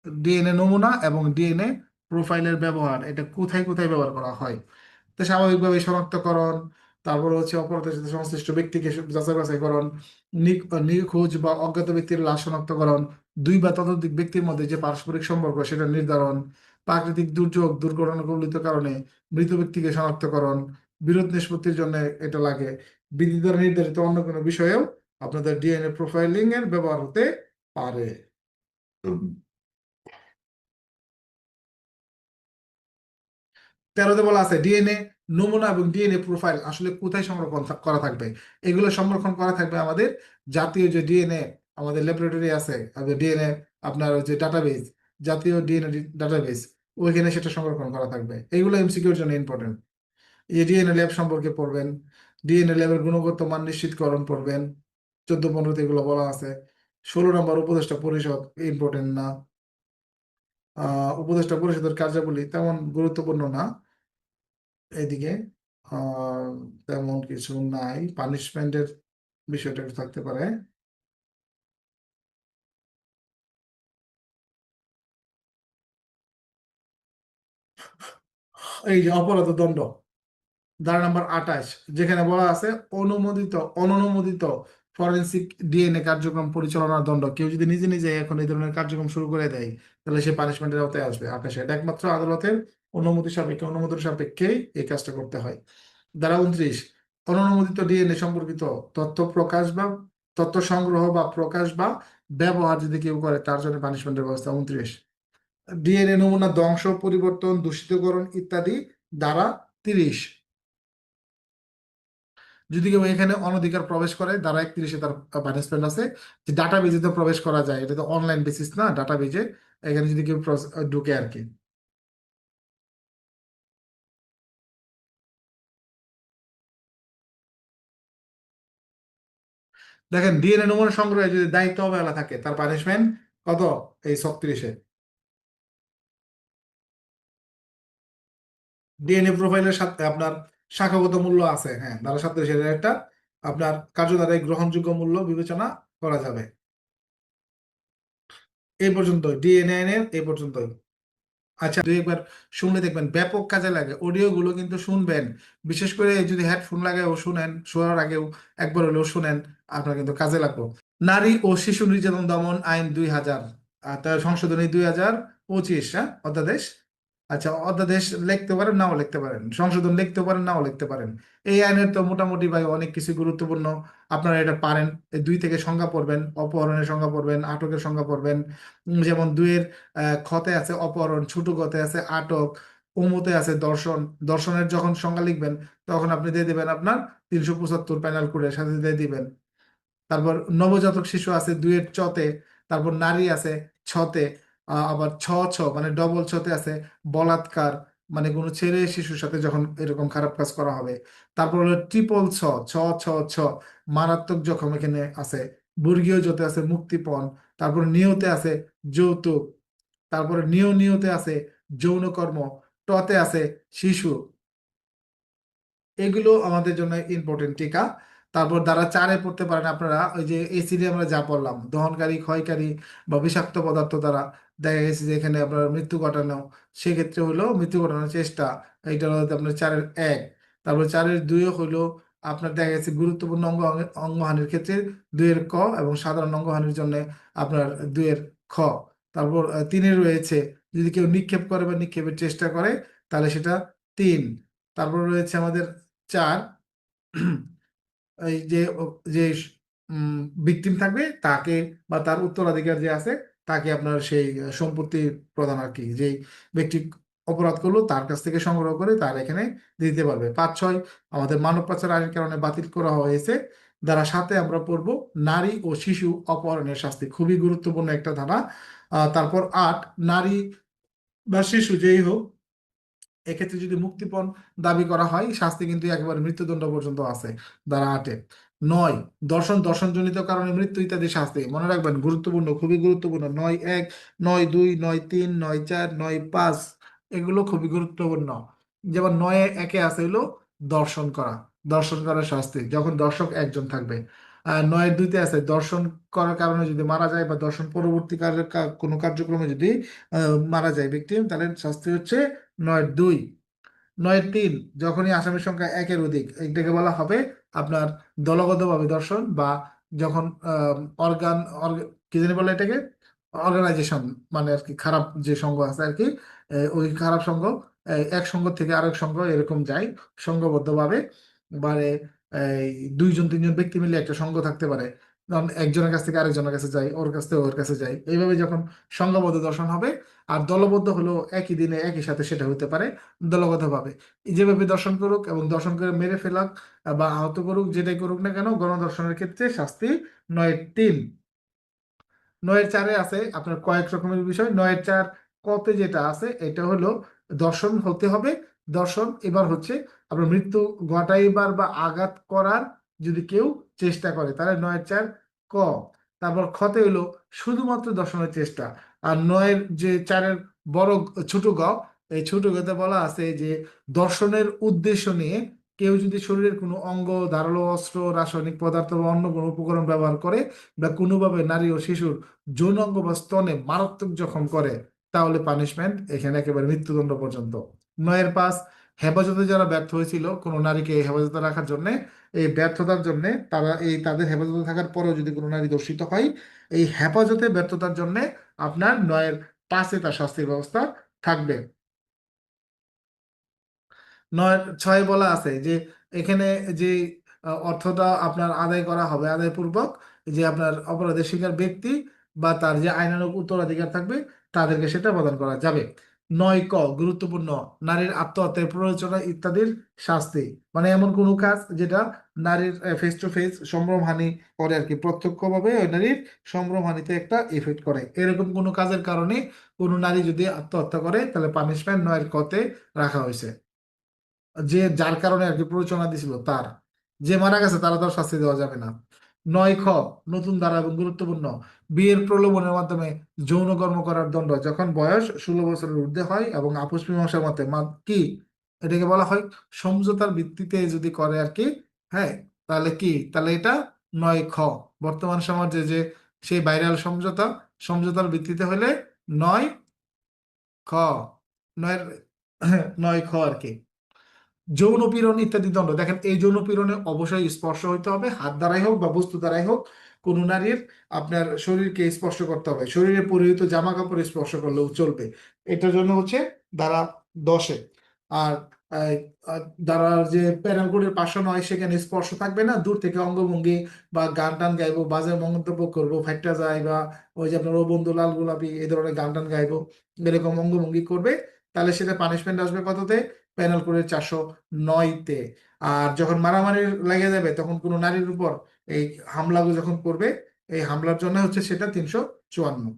ডিএনএ নমুনা এবং ডিএনএ প্রোফাইলের ব্যবহার, এটা কোথায় কোথায় ব্যবহার করা হয়। তো স্বাভাবিকভাবে শনাক্তকরণ, তারপর হচ্ছে অপরাধের সাথে সংশ্লিষ্ট ব্যক্তিকে যাচাই বাছাইকরণ, নিখোঁজ বা অজ্ঞাত ব্যক্তির লাশ শনাক্তকরণ, 2 বা ততোধিক ব্যক্তির মধ্যে যে পারস্পরিক সম্পর্ক সেটা নির্ধারণ, প্রাকৃতিক দুর্যোগ দুর্ঘটনা কবলিত কারণে মৃত ব্যক্তিকে শনাক্তকরণ, বিরোধ নিষ্পত্তির জন্য এটা লাগে। বিধি দ্বারা নির্ধারিত অন্য কোনো বিষয়েও আপনাদের ডিএনএ প্রোফাইলিং এর ব্যবহার হতে পারে। 13তে বলা আছে ডিএনএ নমুনা এবং ডিএনএ প্রোফাইল আসলে কোথায় সংরক্ষণ করা থাকবে। এগুলো সংরক্ষণ করা থাকবে আমাদের জাতীয় যে ডিএনএ আমাদের ল্যাবরেটরি আছে, ডিএনএ আপনার যে ডাটাবেস, জাতীয় ডিএনএ ডাটাবেস, ওইখানে সেটা সংরক্ষণ করা থাকবে। এগুলো এমসিকিউর জন্য ইম্পর্টেন্ট। এই ডিএনএ ল্যাব সম্পর্কে পড়বেন, ডিএনএ ল্যাবের গুণগত মান নিশ্চিতকরণ পড়বেন, 14-15 এগুলো বলা আছে। 16 নম্বর উপদেষ্টা পরিষদ, ইম্পর্টেন্ট না। উপদেষ্টা পরিষদের কার্যাবলী তেমন গুরুত্বপূর্ণ না এদিকে। আহ তেমন কিছু নাই, পানিশমেন্টের বিষয়টা একটু থাকতে পারে। এই যে অপরাধ দণ্ড, ধারা নাম্বার 28, যেখানে বলা আছে অনুমোদিত অননুমোদিত ফরেনসিক ডিএনএ কার্যক্রম পরিচালনার দণ্ড। কেউ যদি নিজে নিজে এখন এই ধরনের কার্যক্রম শুরু করে দেয় তাহলে সে পানিশমেন্টের আওতায় আসবে। 28, এটা একমাত্র আদালতের অনুমতি সাপেক্ষেই এই কাজটা করতে হয়। ধারা 29, অননুমোদিত ডিএনএ সম্পর্কিত তথ্য প্রকাশ বা তথ্য সংগ্রহ বা প্রকাশ বা ব্যবহার যদি কেউ করে তার জন্য পানিশমেন্টের ব্যবস্থা। 29, ডিএনএ নমুনা ধ্বংস, পরিবর্তন, দূষিতকরণ ইত্যাদি। ধারা 30, যদি কেউ এখানে অনধিকার প্রবেশ করে ধারা 31-এ তার পানিশমেন্ট আছে। যে ডাটা বেজে তো প্রবেশ করা যায়, এটা তো অনলাইন বেসিস না, ডাটা বেজে এখানে যদি কেউ ঢুকে আর কি। দেখেন ডিএনএ নমুনা সংগ্রহে যদি দায়িত্ব অবহেলা থাকে তার পানিশমেন্ট কত, এই 36-এ। ডিএনএ প্রোফাইলের সাথে আপনার শাখাগত মূল্য আছে, হ্যাঁ, ধারা 37-এর একটা আপনার কার্যধারায় গ্রহণযোগ্য মূল্য বিবেচনা করা যাবে। এই পর্যন্ত ডিএনএ এর এই পর্যন্তই। আচ্ছা, দুই একবার শুনলে দেখবেন ব্যাপক কাজে লাগে। অডিও গুলো কিন্তু শুনবেন, বিশেষ করে যদি হেডফোন লাগাও শুনেন, শোয়ার আগেও একবার হলেও শুনেন, আপনার কিন্তু কাজে লাগবে। নারী ও শিশু নির্যাতন দমন আইন 2000, তার সংশোধনী 2025, হ্যাঁ, অধ্যাদেশ। আচ্ছা, অধ্যাদেশ লিখতে পারেন নাও লিখতে পারেন, সংশোধন লিখতে পারেন নাও লিখতে পারেন। এই আইনের তো মোটামুটি ভাই অনেক কিছু গুরুত্বপূর্ণ, আপনারা এটা পারেন। এই 2 থেকে সংজ্ঞা পড়বেন, অপহরণের সংজ্ঞা পড়বেন, আটকের সংজ্ঞা পড়বেন। যেমন 2-এর খতে আছে অপহরণ, ছোট গতে আছে আটক, ওমতে আছে দর্শন। দর্শনের যখন সংজ্ঞা লিখবেন তখন আপনি দিয়ে দিবেন আপনার 375 প্যানেল কোডের সাথে দিয়ে দিবেন। তারপর নবজাতক শিশু আছে 2-এর চতে। তারপর নারী আছে ছতে। আবার ছ মানে ডবল ছতে আছে বলাৎকার, মানে কোনো ছেলে শিশুর সাথে যখন এরকম খারাপ কাজ করা হবে। তারপর হলো ট্রিপল ছ, ছ ছ ছ, মারাত্মক জখম এখানে আছে। বর্গীয় জতে আছে মুক্তিপণ। তারপর নিয়তে আছে যৌতুক। তারপরে নিয়তে আছে যৌনকর্ম। টতে আছে শিশু। এগুলো আমাদের জন্য ইম্পর্টেন্ট টিকা। তারপর দ্বারা 4-এ পড়তে পারেন আপনারা, ওই যে এসিডে আমরা যা পড়লাম, দহনকারী, ক্ষয়কারী বা বিষাক্ত পদার্থ দ্বারা দেখা গেছে যে এখানে আপনার মৃত্যু ঘটানো, সেক্ষেত্রে হলো মৃত্যু ঘটানোর চেষ্টা, এইটা হলো আপনার 4-এর 1। তারপর 4-এর 2 হলো আপনার দেখা গেছে গুরুত্বপূর্ণ অঙ্গহানির ক্ষেত্রে 2-এর ক, এবং সাধারণ অঙ্গহানির জন্য আপনার 2-এর খ। তারপর 3-এ রয়েছে যদি কেউ নিক্ষেপ করে বা নিক্ষেপের চেষ্টা করে তাহলে সেটা 3। তারপর রয়েছে আমাদের 4, এই যে ভিকটিম থাকবে তাকে বা তার উত্তরাধিকার যে আছে তাকে আপনার সেই সম্পত্তি প্রদান আর কি, যে ব্যক্তি অপরাধ করলো তার কাছ থেকে সংগ্রহ করে তার এখানে দিতে পারবে। 5-6 আমাদের মানব পাচার আইনের কারণে বাতিল করা হয়েছে। ধারা 7-এ আমরা পড়বো নারী ও শিশু অপহরণের শাস্তি, খুবই গুরুত্বপূর্ণ একটা ধারা। তারপর 8, নারী বা শিশু যেই হোক, এক্ষেত্রে যদি মুক্তিপণ দাবি করা হয় শাস্তি কিন্তু একেবারে মৃত্যুদণ্ড পর্যন্ত আছে ধারা 8-এ। 9, দর্শনজনিত কারণে মৃত্যু ইত্যাদি শাস্তি, মনে রাখবেন গুরুত্বপূর্ণ, খুবই গুরুত্বপূর্ণ। 9-1, 9-2, 9-3, 9-4, 9-5, এগুলো খুবই গুরুত্বপূর্ণ। যেমন 9-1-এ আছে হলো দর্শন করা, দর্শন করার শাস্তি যখন দর্শক একজন থাকবে। আর 9-2-তে আছে দর্শন করার কারণে যদি মারা যায় বা দর্শন পরবর্তী কোনো কার্যক্রমে যদি মারা যায় ব্যক্তি, তাহলে শাস্তি হচ্ছে 9-2। 9-3, যখনই আসামির সংখ্যা 1-এর অধিক, এটাকে বলা হবে আপনার দলগতভাবে দর্শন, বা যখন অর্গান কি জানি বলে এটাকে, অর্গানাইজেশন, মানে আর কি খারাপ যে সংঘ আছে আর কি, ওই খারাপ সংঘ এক সংঘ থেকে আরেক সংঘ এরকম যায় সংঘবদ্ধভাবে, মানে এই 2-3 জন ব্যক্তি মিলে একটা সংঘ থাকতে পারে। একজনের কাছ থেকে আরেকজনের কাছে যাই, ওর কাছ থেকে ওর কাছে যাই, এইভাবে যখন সংঘবদ্ধ দর্শন হবে। আর দলবদ্ধ হলো একই দিনে একই সাথে সেটা হতে পারে দলগতভাবে। যেভাবে দর্শন করুক এবং দর্শন করে মেরে ফেলাক বা আহত করুক, যেটাই করুক না কেন, গণধর্ষণের ক্ষেত্রে শাস্তি 9-3। 9-4 আছে আপনার কয়েক রকমের বিষয়। 9-4 কতে যেটা আছে এটা হলো দর্শন হতে হবে। দর্শন এবার হচ্ছে আপনার মৃত্যু ঘটাইবার বা আঘাত করার যদি কেউ চেষ্টা করে, তাহলে 9-4 ক। তারপর খতে হলো শুধুমাত্র দর্শনের চেষ্টা। আর 9-4 বড় ছোট গ, এই ছোট গতে বলা আছে যে দর্শনের উদ্দেশ্য নিয়ে কেউ যদি শরীরের কোনো অঙ্গ, ধারালো অস্ত্র, রাসায়নিক পদার্থ বা অন্য কোনো উপকরণ ব্যবহার করে বা কোনোভাবে নারী ও শিশুর যৌনাঙ্গ বা স্তনে মারাত্মক জখম করে, তাহলে পানিশমেন্ট এখানে একেবারে মৃত্যুদণ্ড পর্যন্ত। 9-5 হেফাজতে যারা ব্যর্থ হয়েছিল কোনো নারীকে হেফাজতে রাখার জন্য, এই ব্যর্থতার জন্য তারা তাদের হেফাজতে থাকার পরেও যদি কোনো নারী দর্শিত হয়, এই হেফাজতে ব্যর্থতার জন্য আপনার 9-5 তার শাস্তির ব্যবস্থা থাকবে। 9-6 বলা আছে যে এখানে যে অর্থটা আপনার আদায় করা হবে আদায়পূর্বক, যে আপনার অপরাধের শিকার ব্যক্তি বা তার যে আইনানুগ উত্তরাধিকার থাকবে তাদেরকে সেটা প্রদান করা যাবে। 9 গুরুত্বপূর্ণ, নারীর আত্মহত্যার প্ররোচনা ইত্যাদির শাস্তি। মানে এমন কোনো কাজ যেটা নারীর ফেস টু ফেস সম্ভ্রমহানি করে আর কি, প্রত্যক্ষভাবে ওই নারীর সম্ভ্রমহানিতে একটা এফেক্ট করে, এরকম কোনো কাজের কারণে কোনো নারী যদি আত্মহত্যা করে তাহলে পানিশমেন্ট 9 রাখা হয়েছে। যে যার কারণে আর কি প্ররোচনা দিছিল তার, যে মারা গেছে তারা তো আর শাস্তি দেওয়া যাবে না। 9 নতুন ধারা এবং গুরুত্বপূর্ণ, বিয়ের প্রলোভনের মাধ্যমে যৌন কর্ম করার দণ্ড যখন বয়স 16 বছরের ঊর্ধ্বে হয় এবং আপোষ মীমাংসার মতে কি এটাকে বলা হয় সমঝোতার ভিত্তিতে যদি করে আর কি, হ্যাঁ, তাহলে কি, তাহলে এটা 9 বর্তমান সমাজে যে সেই ভাইরাল সমঝোতা, সমঝোতার ভিত্তিতে হলে 9 নয় 9 আর কি। যৌন পীড়ন ইত্যাদি দণ্ড, দেখেন এই যৌন পীড়নে অবশ্যই স্পর্শ হইতে হবে, হাত দ্বারাই হোক বা বস্তু দ্বারাই হোক। কোন নারীর আপনার শরীরকে স্পর্শ করতে হবে, শরীরে পরিহিত জামা কাপড় স্পর্শ করলেও চলবে। এটার জন্য হচ্ছে ধারা 10। আর আহ, আহ, ধারার যে প্যানেল কোডের 509 সেখানে স্পর্শ থাকবে না, দূর থেকে অঙ্গভঙ্গি বা গান টান গাইবো, বাজে মন্তব্য করবো, ফাইটটা যায়, বা ওই যে আপনার ও বন্ধু লাল গোলাপি এই ধরনের গান টান গাইবো, এরকম অঙ্গভঙ্গি করবে, তাহলে সেটা পানিশমেন্ট আসবে কততে, প্যানেল কোডের 409-তে। আর যখন মারামারি লেগে যাবে তখন কোনো নারীর উপর এই হামলা যখন করবে, এই হামলার জন্য হচ্ছে সেটা 354।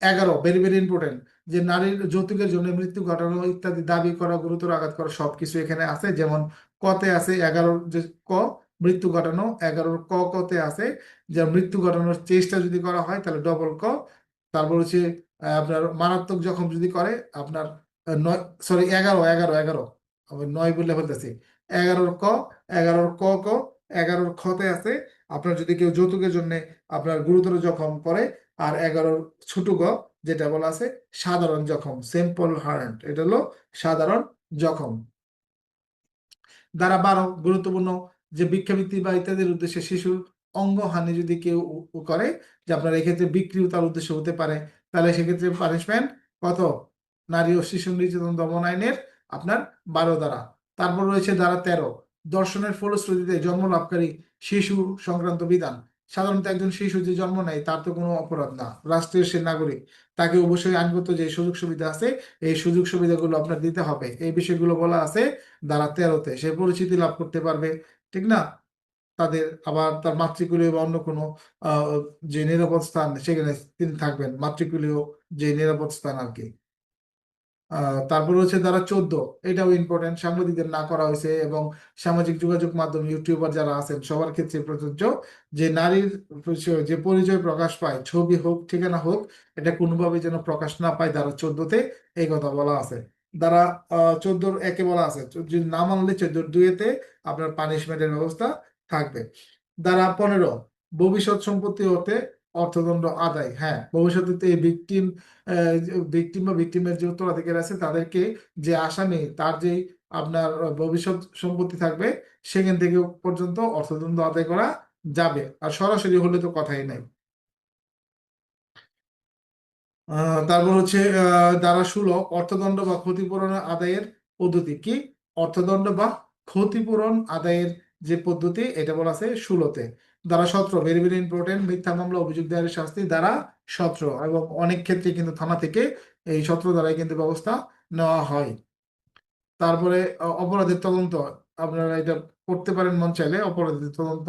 11 ভেরি ভেরি ইম্পর্টেন্ট, যে নারীর যৌতুকের জন্য মৃত্যু ঘটানো ইত্যাদি দাবি করা, গুরুতর আঘাত করা সবকিছু এখানে আছে। যেমন কতে আছে 11 যে ক, মৃত্যু ঘটানো, 11 কতে আছে যে মৃত্যু ঘটানোর চেষ্টা যদি করা হয় তাহলে ডবল ক। তারপর হচ্ছে আপনার মারাত্মক জখম যদি করে আপনার 9, সরি 11 আমি 9 বলে ফেলতেছি। 11 ক 11 খতে আছে আপনার যদি কেউ যৌতুকের জন্য আপনার গুরুতর জখম করে। আর 11 ছোট গ যেটা বলা আছে সাধারণ জখম, সিম্পল হার্ট, এটা হলো সাধারণ জখম। ধারা 12 গুরুত্বপূর্ণ, যে ভিক্ষাবৃত্তি বা ইত্যাদির উদ্দেশ্যে শিশুর অঙ্গহানি যদি কেউ করে, যে আপনার এক্ষেত্রে বিক্রিও তার উদ্দেশ্য হতে পারে, তাহলে সেক্ষেত্রে পানিশমেন্ট কত, নারী ও শিশু নির্যাতন দমন আইনের আপনার 12 ধারা। তারপর রয়েছে ধারা 13, ধর্ষণের ফলশ্রুতিতে জন্ম লাভকারী শিশু সংক্রান্ত বিধান। সাধারণত একজন শিশু যে জন্ম নেয় তার তো কোনো অপরাধ না, রাষ্ট্রের সে নাগরিক, তাকে অবশ্যই আইনগত যে সুযোগ সুবিধা আছে এই সুযোগ সুবিধাগুলো আপনার দিতে হবে। এই বিষয়গুলো বলা আছে ধারা 13-তে। সে পরিচিতি লাভ করতে পারবে, ঠিক না, তাদের আবার তার মাতৃকুলীয় বা অন্য কোনো আহ, যে নিরাপদ স্থান সেখানে তিনি থাকবেন, মাতৃকুলীয় যে নিরাপদ স্থান আর কি। তারপর হচ্ছে ধারা 14, এটাও ইম্পর্টেন্ট, সাংবাদিকদের না করা হয়েছে এবং সামাজিক যোগাযোগ মাধ্যম ইউটিউবার যারা আছেন সবার ক্ষেত্রে প্রযোজ্য, যে নারীর যে পরিচয় প্রকাশ পায়, ছবি হোক ঠিকানা হোক, এটা কোনোভাবে যেন প্রকাশ না পায়, ধারা 14-তে এই কথা বলা আছে। ধারা 14-1 বলা আছে যদি না মানলে 14-2-তে আপনার পানিশমেন্টের ব্যবস্থা থাকবে। ধারা 15, ভবিষ্যৎ সম্পত্তি হতে অর্থদণ্ড আদায়। হ্যাঁ, ভবিষ্যতে এই ভিকটিম ভিকটিম বা ভিকটিমের যে উত্তরাধিকার আছে তাদেরকে, যে আসামি তার যে আপনার ভবিষ্যৎ সম্পত্তি থাকবে সেখান থেকে পর্যন্ত অর্থদণ্ড আদায় করা যাবে। আর সরাসরি হলে তো কথাই নাই। তারপর হচ্ছে ধারা 16, অর্থদণ্ড বা ক্ষতিপূরণ আদায়ের পদ্ধতি কি, অর্থদণ্ড বা ক্ষতিপূরণ আদায়ের যে পদ্ধতি এটা বলা আছে 16-তে। ধারা 17 ভেরি ভেরি ইম্পর্টেন্ট, মিথ্যা মামলা অভিযোগ দায়েরের শাস্তি ধারা 17, এবং অনেক ক্ষেত্রে কিন্তু থানা থেকে এই 17 ধারায় কিন্তু ব্যবস্থা নেওয়া হয়। তারপরে অপরাধের তদন্ত, আপনারা এটা করতে পারেন মন চাইলে অপরাধের তদন্ত।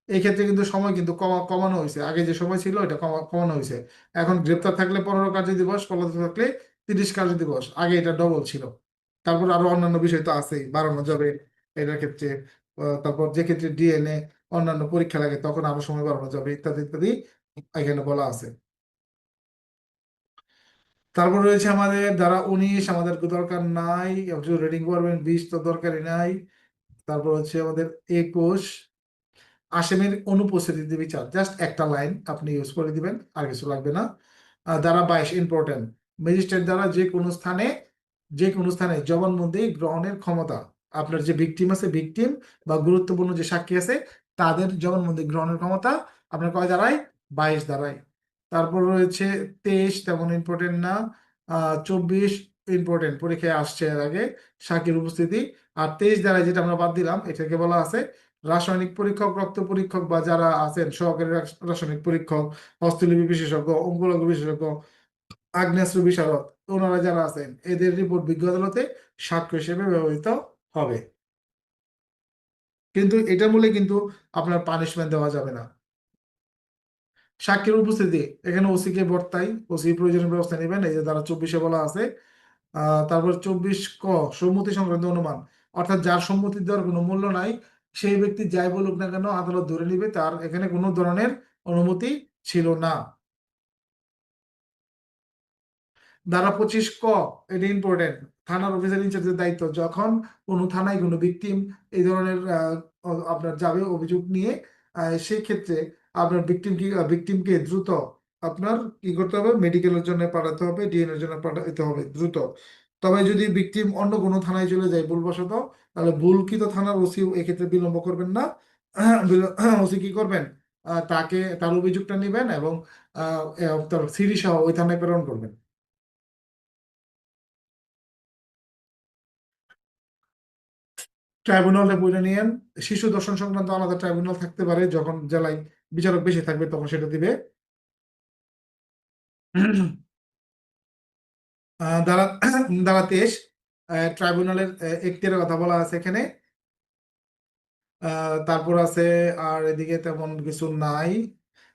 এই ক্ষেত্রে কিন্তু সময় কিন্তু কমানো হয়েছে, আগে যে সময় ছিল এটা কমানো হয়েছে। এখন গ্রেপ্তার থাকলে 15 কার্যদিবস, পলাতক থাকলে 30 কার্যদিবস, আগে এটা ডবল ছিল। তারপর আরো অন্যান্য বিষয় তো আছেই, বাড়ানো যাবে এটার ক্ষেত্রে। তারপর যে ক্ষেত্রে ডিএনএ অন্যান্য পরীক্ষা লাগে তখন আরো সময় বাড়ানো যাবে, ইত্যাদি ইত্যাদি এখানে বলা আছে। তারপর রয়েছে আমাদের ধারা 19, আমাদের দরকার নাই, রেডিং করবেন। 20 তো দরকারই নাই। তারপর হচ্ছে আমাদের 21, আসামির অনুপস্থিতিতে বিচার, জাস্ট একটা লাইন আপনি ইউজ করে দিবেন, আর কিছু লাগবে না। ধারা 22 ইম্পর্টেন্ট, ম্যাজিস্ট্রেট দ্বারা যে কোনো স্থানে জবানবন্দি গ্রহণের ক্ষমতা। আপনার যে ভিকটিম আছে, ভিকটিম বা গুরুত্বপূর্ণ যে সাক্ষী আছে, তাদের জবানবন্দি গ্রহণের ক্ষমতা আপনার কয় ধারায়? 22 ধারায়। তারপর রয়েছে 23, তেমন ইম্পর্টেন্ট না। 24 ইম্পর্টেন্ট, পরীক্ষায় আসছে এর আগে, সাক্ষীর উপস্থিতি। আর 23 ধারায় যেটা আমরা বাদ দিলাম, এটাকে বলা আছে রাসায়নিক পরীক্ষক, রক্ত পরীক্ষক, বা যারা আছেন সহকারী রাসায়নিক পরীক্ষক, হস্তলিপি বিশেষজ্ঞ, অঙ্কোলজি বিশেষজ্ঞ, আগ্নেয়াস্ত্র বিশারদ, ওনারা যারা আছেন এদের রিপোর্ট বিজ্ঞ আদালতে সাক্ষ্য হিসেবে ব্যবহৃত হবে। কিন্তু এটার মূলে কিন্তু আপনার পানিশমেন্ট দেওয়া যাবে না। সাক্ষীর উপস্থিতি, এখানে ওসি কে বর্তাই, ওসি প্রয়োজনীয় ব্যবস্থা নেবেন, এই যে ধারা 24-এ বলা আছে। তারপর 24 ক, সম্মতি সংক্রান্ত অনুমান, অর্থাৎ যার সম্মতি দেওয়ার কোনো মূল্য নাই, সেই ব্যক্তি যাই বলুক না কেন আদালত ধরে নিবে তার এখানে কোনো ধরনের অনুমতি ছিল না। ধারা 25 ক, এটা ইম্পর্টেন্ট, থানার অফিসার ইনচার্জের দায়িত্ব, যখন কোনো থানায় কোনো ভিকটিম এই ধরনের আপনার যাবে অভিযোগ নিয়ে, সেই ক্ষেত্রে আপনার ভিকটিমকে দ্রুত আপনার কি করতে হবে, মেডিকেলের জন্য পাঠাতে হবে, ডিএনএর জন্য পাঠাতে হবে দ্রুত। তবে যদি ভিকটিম অন্য কোনো থানায় চলে যায় ভুলবশত, তাহলে ভুলকৃত থানার ওসি এক্ষেত্রে বিলম্ব করবেন না। ওসি কি করবেন, তার অভিযোগটা নেবেন এবং তার সিডি সহ ওই থানায় প্রেরণ করবেন। ট্রাইব্যুনালে বইটা নিয়েন। শিশু দর্শন সংক্রান্ত আলাদা ট্রাইব্যুনাল থাকতে পারে, যখন জেলায় বিচারক বেশি থাকবে তখন সেটা দিবে। দ্বারা দ্বারা 23, ট্রাইব্যুনালের এখতিয়ারের কথা বলা আছে এখানে। তারপর আছে, আর এদিকে তেমন কিছু নাই।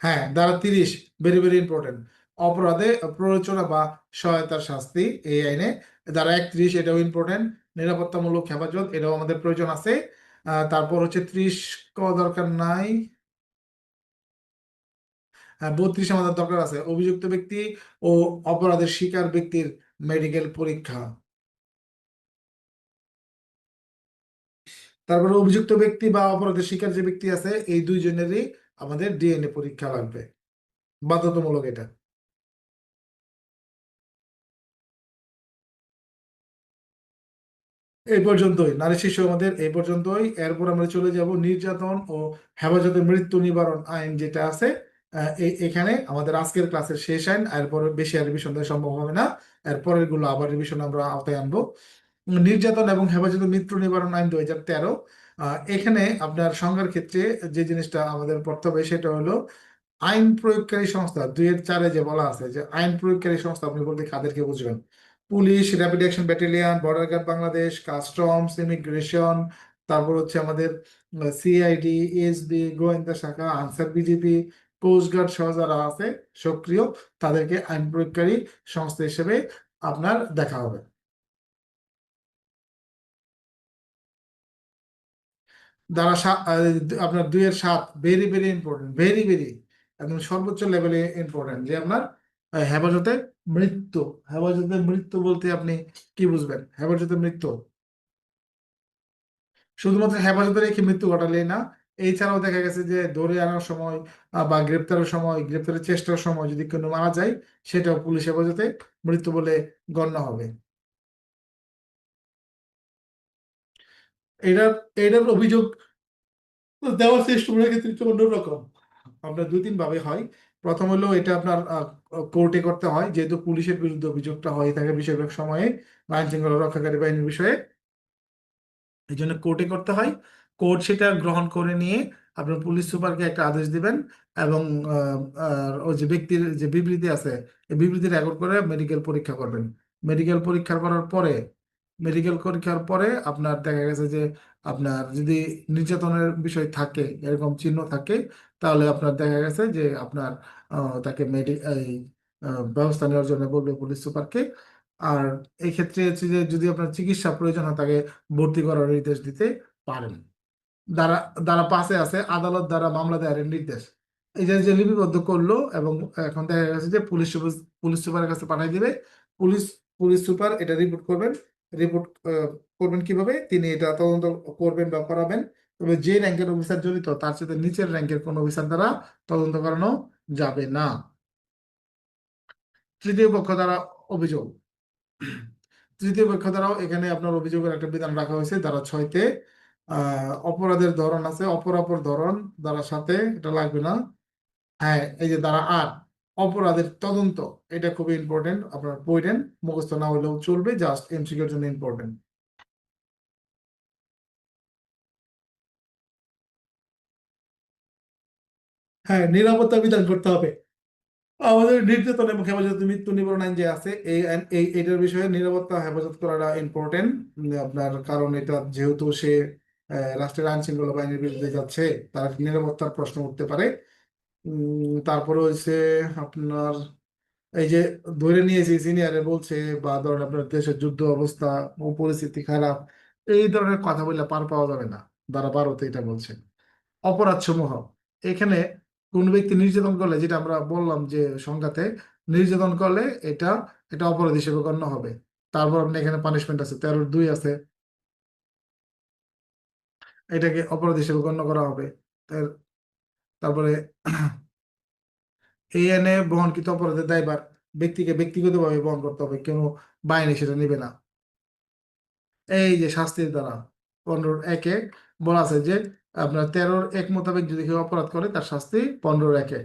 হ্যাঁ, ধারা 30 ভেরি ভেরি ইম্পর্টেন্ট, অপরাধে প্ররোচনা বা সহায়তার শাস্তি এই আইনে। ধারা 31, এটাও ইম্পর্টেন্ট, নিরাপত্তামূলক হেফাজত, এটাও আমাদের প্রয়োজন আছে। তারপর হচ্ছে 30 ক দরকার নাই। হ্যাঁ, 32 আমাদের দরকার আছে, অভিযুক্ত ব্যক্তি ও অপরাধের শিকার ব্যক্তির মেডিকেল পরীক্ষা। তারপরে অভিযুক্ত ব্যক্তি বা অপরাধের শিকার যে ব্যক্তি আছে, এই দুইজনেরই আমাদের ডিএনএ পরীক্ষা লাগবে, বাধ্যতামূলক এটা। এই পর্যন্তই নারী শিশু আমাদের, এই পর্যন্তই। এরপর আমরা চলে যাব নির্যাতন ও হেফাজতে মৃত্যু নিবারণ আইন যেটা আছে। এখানে আমাদের আজকের ক্লাসের শেষ আইন, এরপর বেশি আর রিভিশন দেওয়া সম্ভব হবে না, এরপরের গুলো আবার রিভিশন আমরা আওতায় আনবো। নির্যাতন এবং হেফাজতে মৃত্যু নিবারণ আইন 2013। এখানে আপনার সংজ্ঞার ক্ষেত্রে যে জিনিসটা আমাদের পড়তে হবে সেটা হলো আইন প্রয়োগকারী সংস্থা। 2-4 যে বলা আছে যে আইন প্রয়োগকারী সংস্থা, আপনি বলতে কাদেরকে বুঝবেন? Police, rapid action battalion, border guard Bangladesh, customs, immigration, তারপর হচ্ছে আমাদের সিআইডি, এসবি, গোয়েন্দা শাখা, আনসার, বিজিপি, কোস্ট গার্ড সহ যারা আছে সক্রিয়, তাদেরকে আইন প্রয়োগকারী সংস্থা হিসেবে আপনার দেখা হবে। দ্বারা আপনার 2-7 very very important, very very একদম সর্বোচ্চ লেভেলে ইম্পর্টেন্ট, যে আপনার হেফাজতে মৃত্যু। হেফাজতে মৃত্যু বলতে আপনি কি বুঝবেন? হেফাজতে মৃত্যু শুধুমাত্র হেফাজতে রেখে মৃত্যু ঘটালেই না, এছাড়াও দেখা গেছে যে ধরে আনার সময় বা গ্রেপ্তারের সময়, গ্রেপ্তারের চেষ্টার সময় যদি কোনো মারা যায়, সেটাও পুলিশ হেফাজতে মৃত্যু বলে গণ্য হবে। এটার এটার অভিযোগ দেওয়ার চেষ্টা ক্ষেত্রে একটু অন্যরকম। আপনার 2-3 ভাবে হয়। প্রথম হলো এটা আপনার কোর্টে করতে হয়, যেহেতু পুলিশের বিরুদ্ধে অভিযোগটা হয়ে থাকে বেশিরভাগ সময়ে আইন শৃঙ্খলা রক্ষাকারী বাহিনীর বিষয়ে, এই জন্য কোর্টে করতে হয়। কোর্ট সেটা গ্রহণ করে নিয়ে আপনার পুলিশ সুপারকে একটা আদেশ দিবেন, এবং ওই যে ব্যক্তির যে বিবৃতি আছে এই বিবৃতি রেকর্ড করে মেডিকেল পরীক্ষা করবেন। মেডিকেল পরীক্ষা করার পরে আপনার দেখা গেছে যে আপনার যদি নির্যাতনের বিষয় থাকে, এরকম চিহ্ন থাকে, তাহলে আপনার দেখা গেছে যে আপনার তাকে এই ব্যবস্থা নেওয়ার জন্য বলবে পুলিশ সুপারকে। আর এই ক্ষেত্রে হচ্ছে যে যদি আপনার চিকিৎসা প্রয়োজন হয় তাকে ভর্তি করার নির্দেশ দিতে পারেন। ধারা ধারা 5-এ আছে আদালত দ্বারা মামলা দায়েরের নির্দেশ। এই যে যে লিপিবদ্ধ করলো, এবং এখন দেখা গেছে যে পুলিশ সুপারের কাছে পাঠিয়ে দিবে। পুলিশ পুলিশ সুপার এটা রিপোর্ট করবেন। রিপোর্ট করবেন কিভাবে, তিনি এটা তদন্ত করবেন বা করাবেন। তবে যে র্যাঙ্কের অফিসার জড়িত তার সাথে নিচের র্যাঙ্কের কোন অফিসার দ্বারা তদন্ত করানো যাবে না। তৃতীয় পক্ষ দ্বারা অভিযোগ। তৃতীয় পক্ষ দ্বারাও এখানে আপনার অভিযোগের একটা বিধান রাখা হয়েছে ধারা 6-তে। অপরাধের ধরন আছে, অপরাপর ধরন। ধারা 7-এ এটা লাগবে না। হ্যাঁ, এই যে ধারা 8, অপরাধের তদন্ত। এটা খুবই ইম্পর্টেন্ট, আপনার পড়েন, মুখস্থ না হলেও চলবে, জাস্ট এমসিকিউর জন্য ইম্পর্টেন্ট। হ্যাঁ, নিরাপত্তা বিধান করতে হবে। আমাদের নির্যাতন এবং হেফাজতে মৃত্যু নিবারণ আইন যে আছে, এটার বিষয়ে নিরাপত্তা হেফাজত করাটা ইম্পর্টেন্ট। আপনার কারণ এটা যেহেতু সে রাষ্ট্রের আইন শৃঙ্খলা বাহিনীর বিরুদ্ধে যাচ্ছে, তার নিরাপত্তার প্রশ্ন উঠতে পারে। তারপরে হচ্ছে আপনার এই যে ধরে নিয়েছি সিনিয়রে বলছে, বা ধরেন আপনার দেশের যুদ্ধ অবস্থা ও পরিস্থিতি খারাপ, এই ধরনের কথা বললে পার পাওয়া যাবে না। ধারা 12-তে এটা বলছে। অপরাধ সমূহ, এখানে কোন ব্যক্তি নির্যাতন করলে, যেটা আমরা বললাম যে সংজ্ঞাতে, নির্যাতন করলে এটা এটা অপরাধ হিসেবে গণ্য হবে। তারপর আপনি এখানে পানিশমেন্ট আছে, 13-2 আছে, এটাকে অপরাধ হিসেবে গণ্য করা হবে। তার- তারপরে এই আইনে বহনকৃত অপরাধের দায়ভার ব্যক্তিকে ব্যক্তিগতভাবে বহন করতে হবে, কোনো বাহিনী সেটা নেবে না। এই যে শাস্তির দ্বারা 15-1-এ বলা আছে যে আপনার 13-1 মোতাবেক যদি কেউ অপরাধ করে তার শাস্তি 15-1-এ।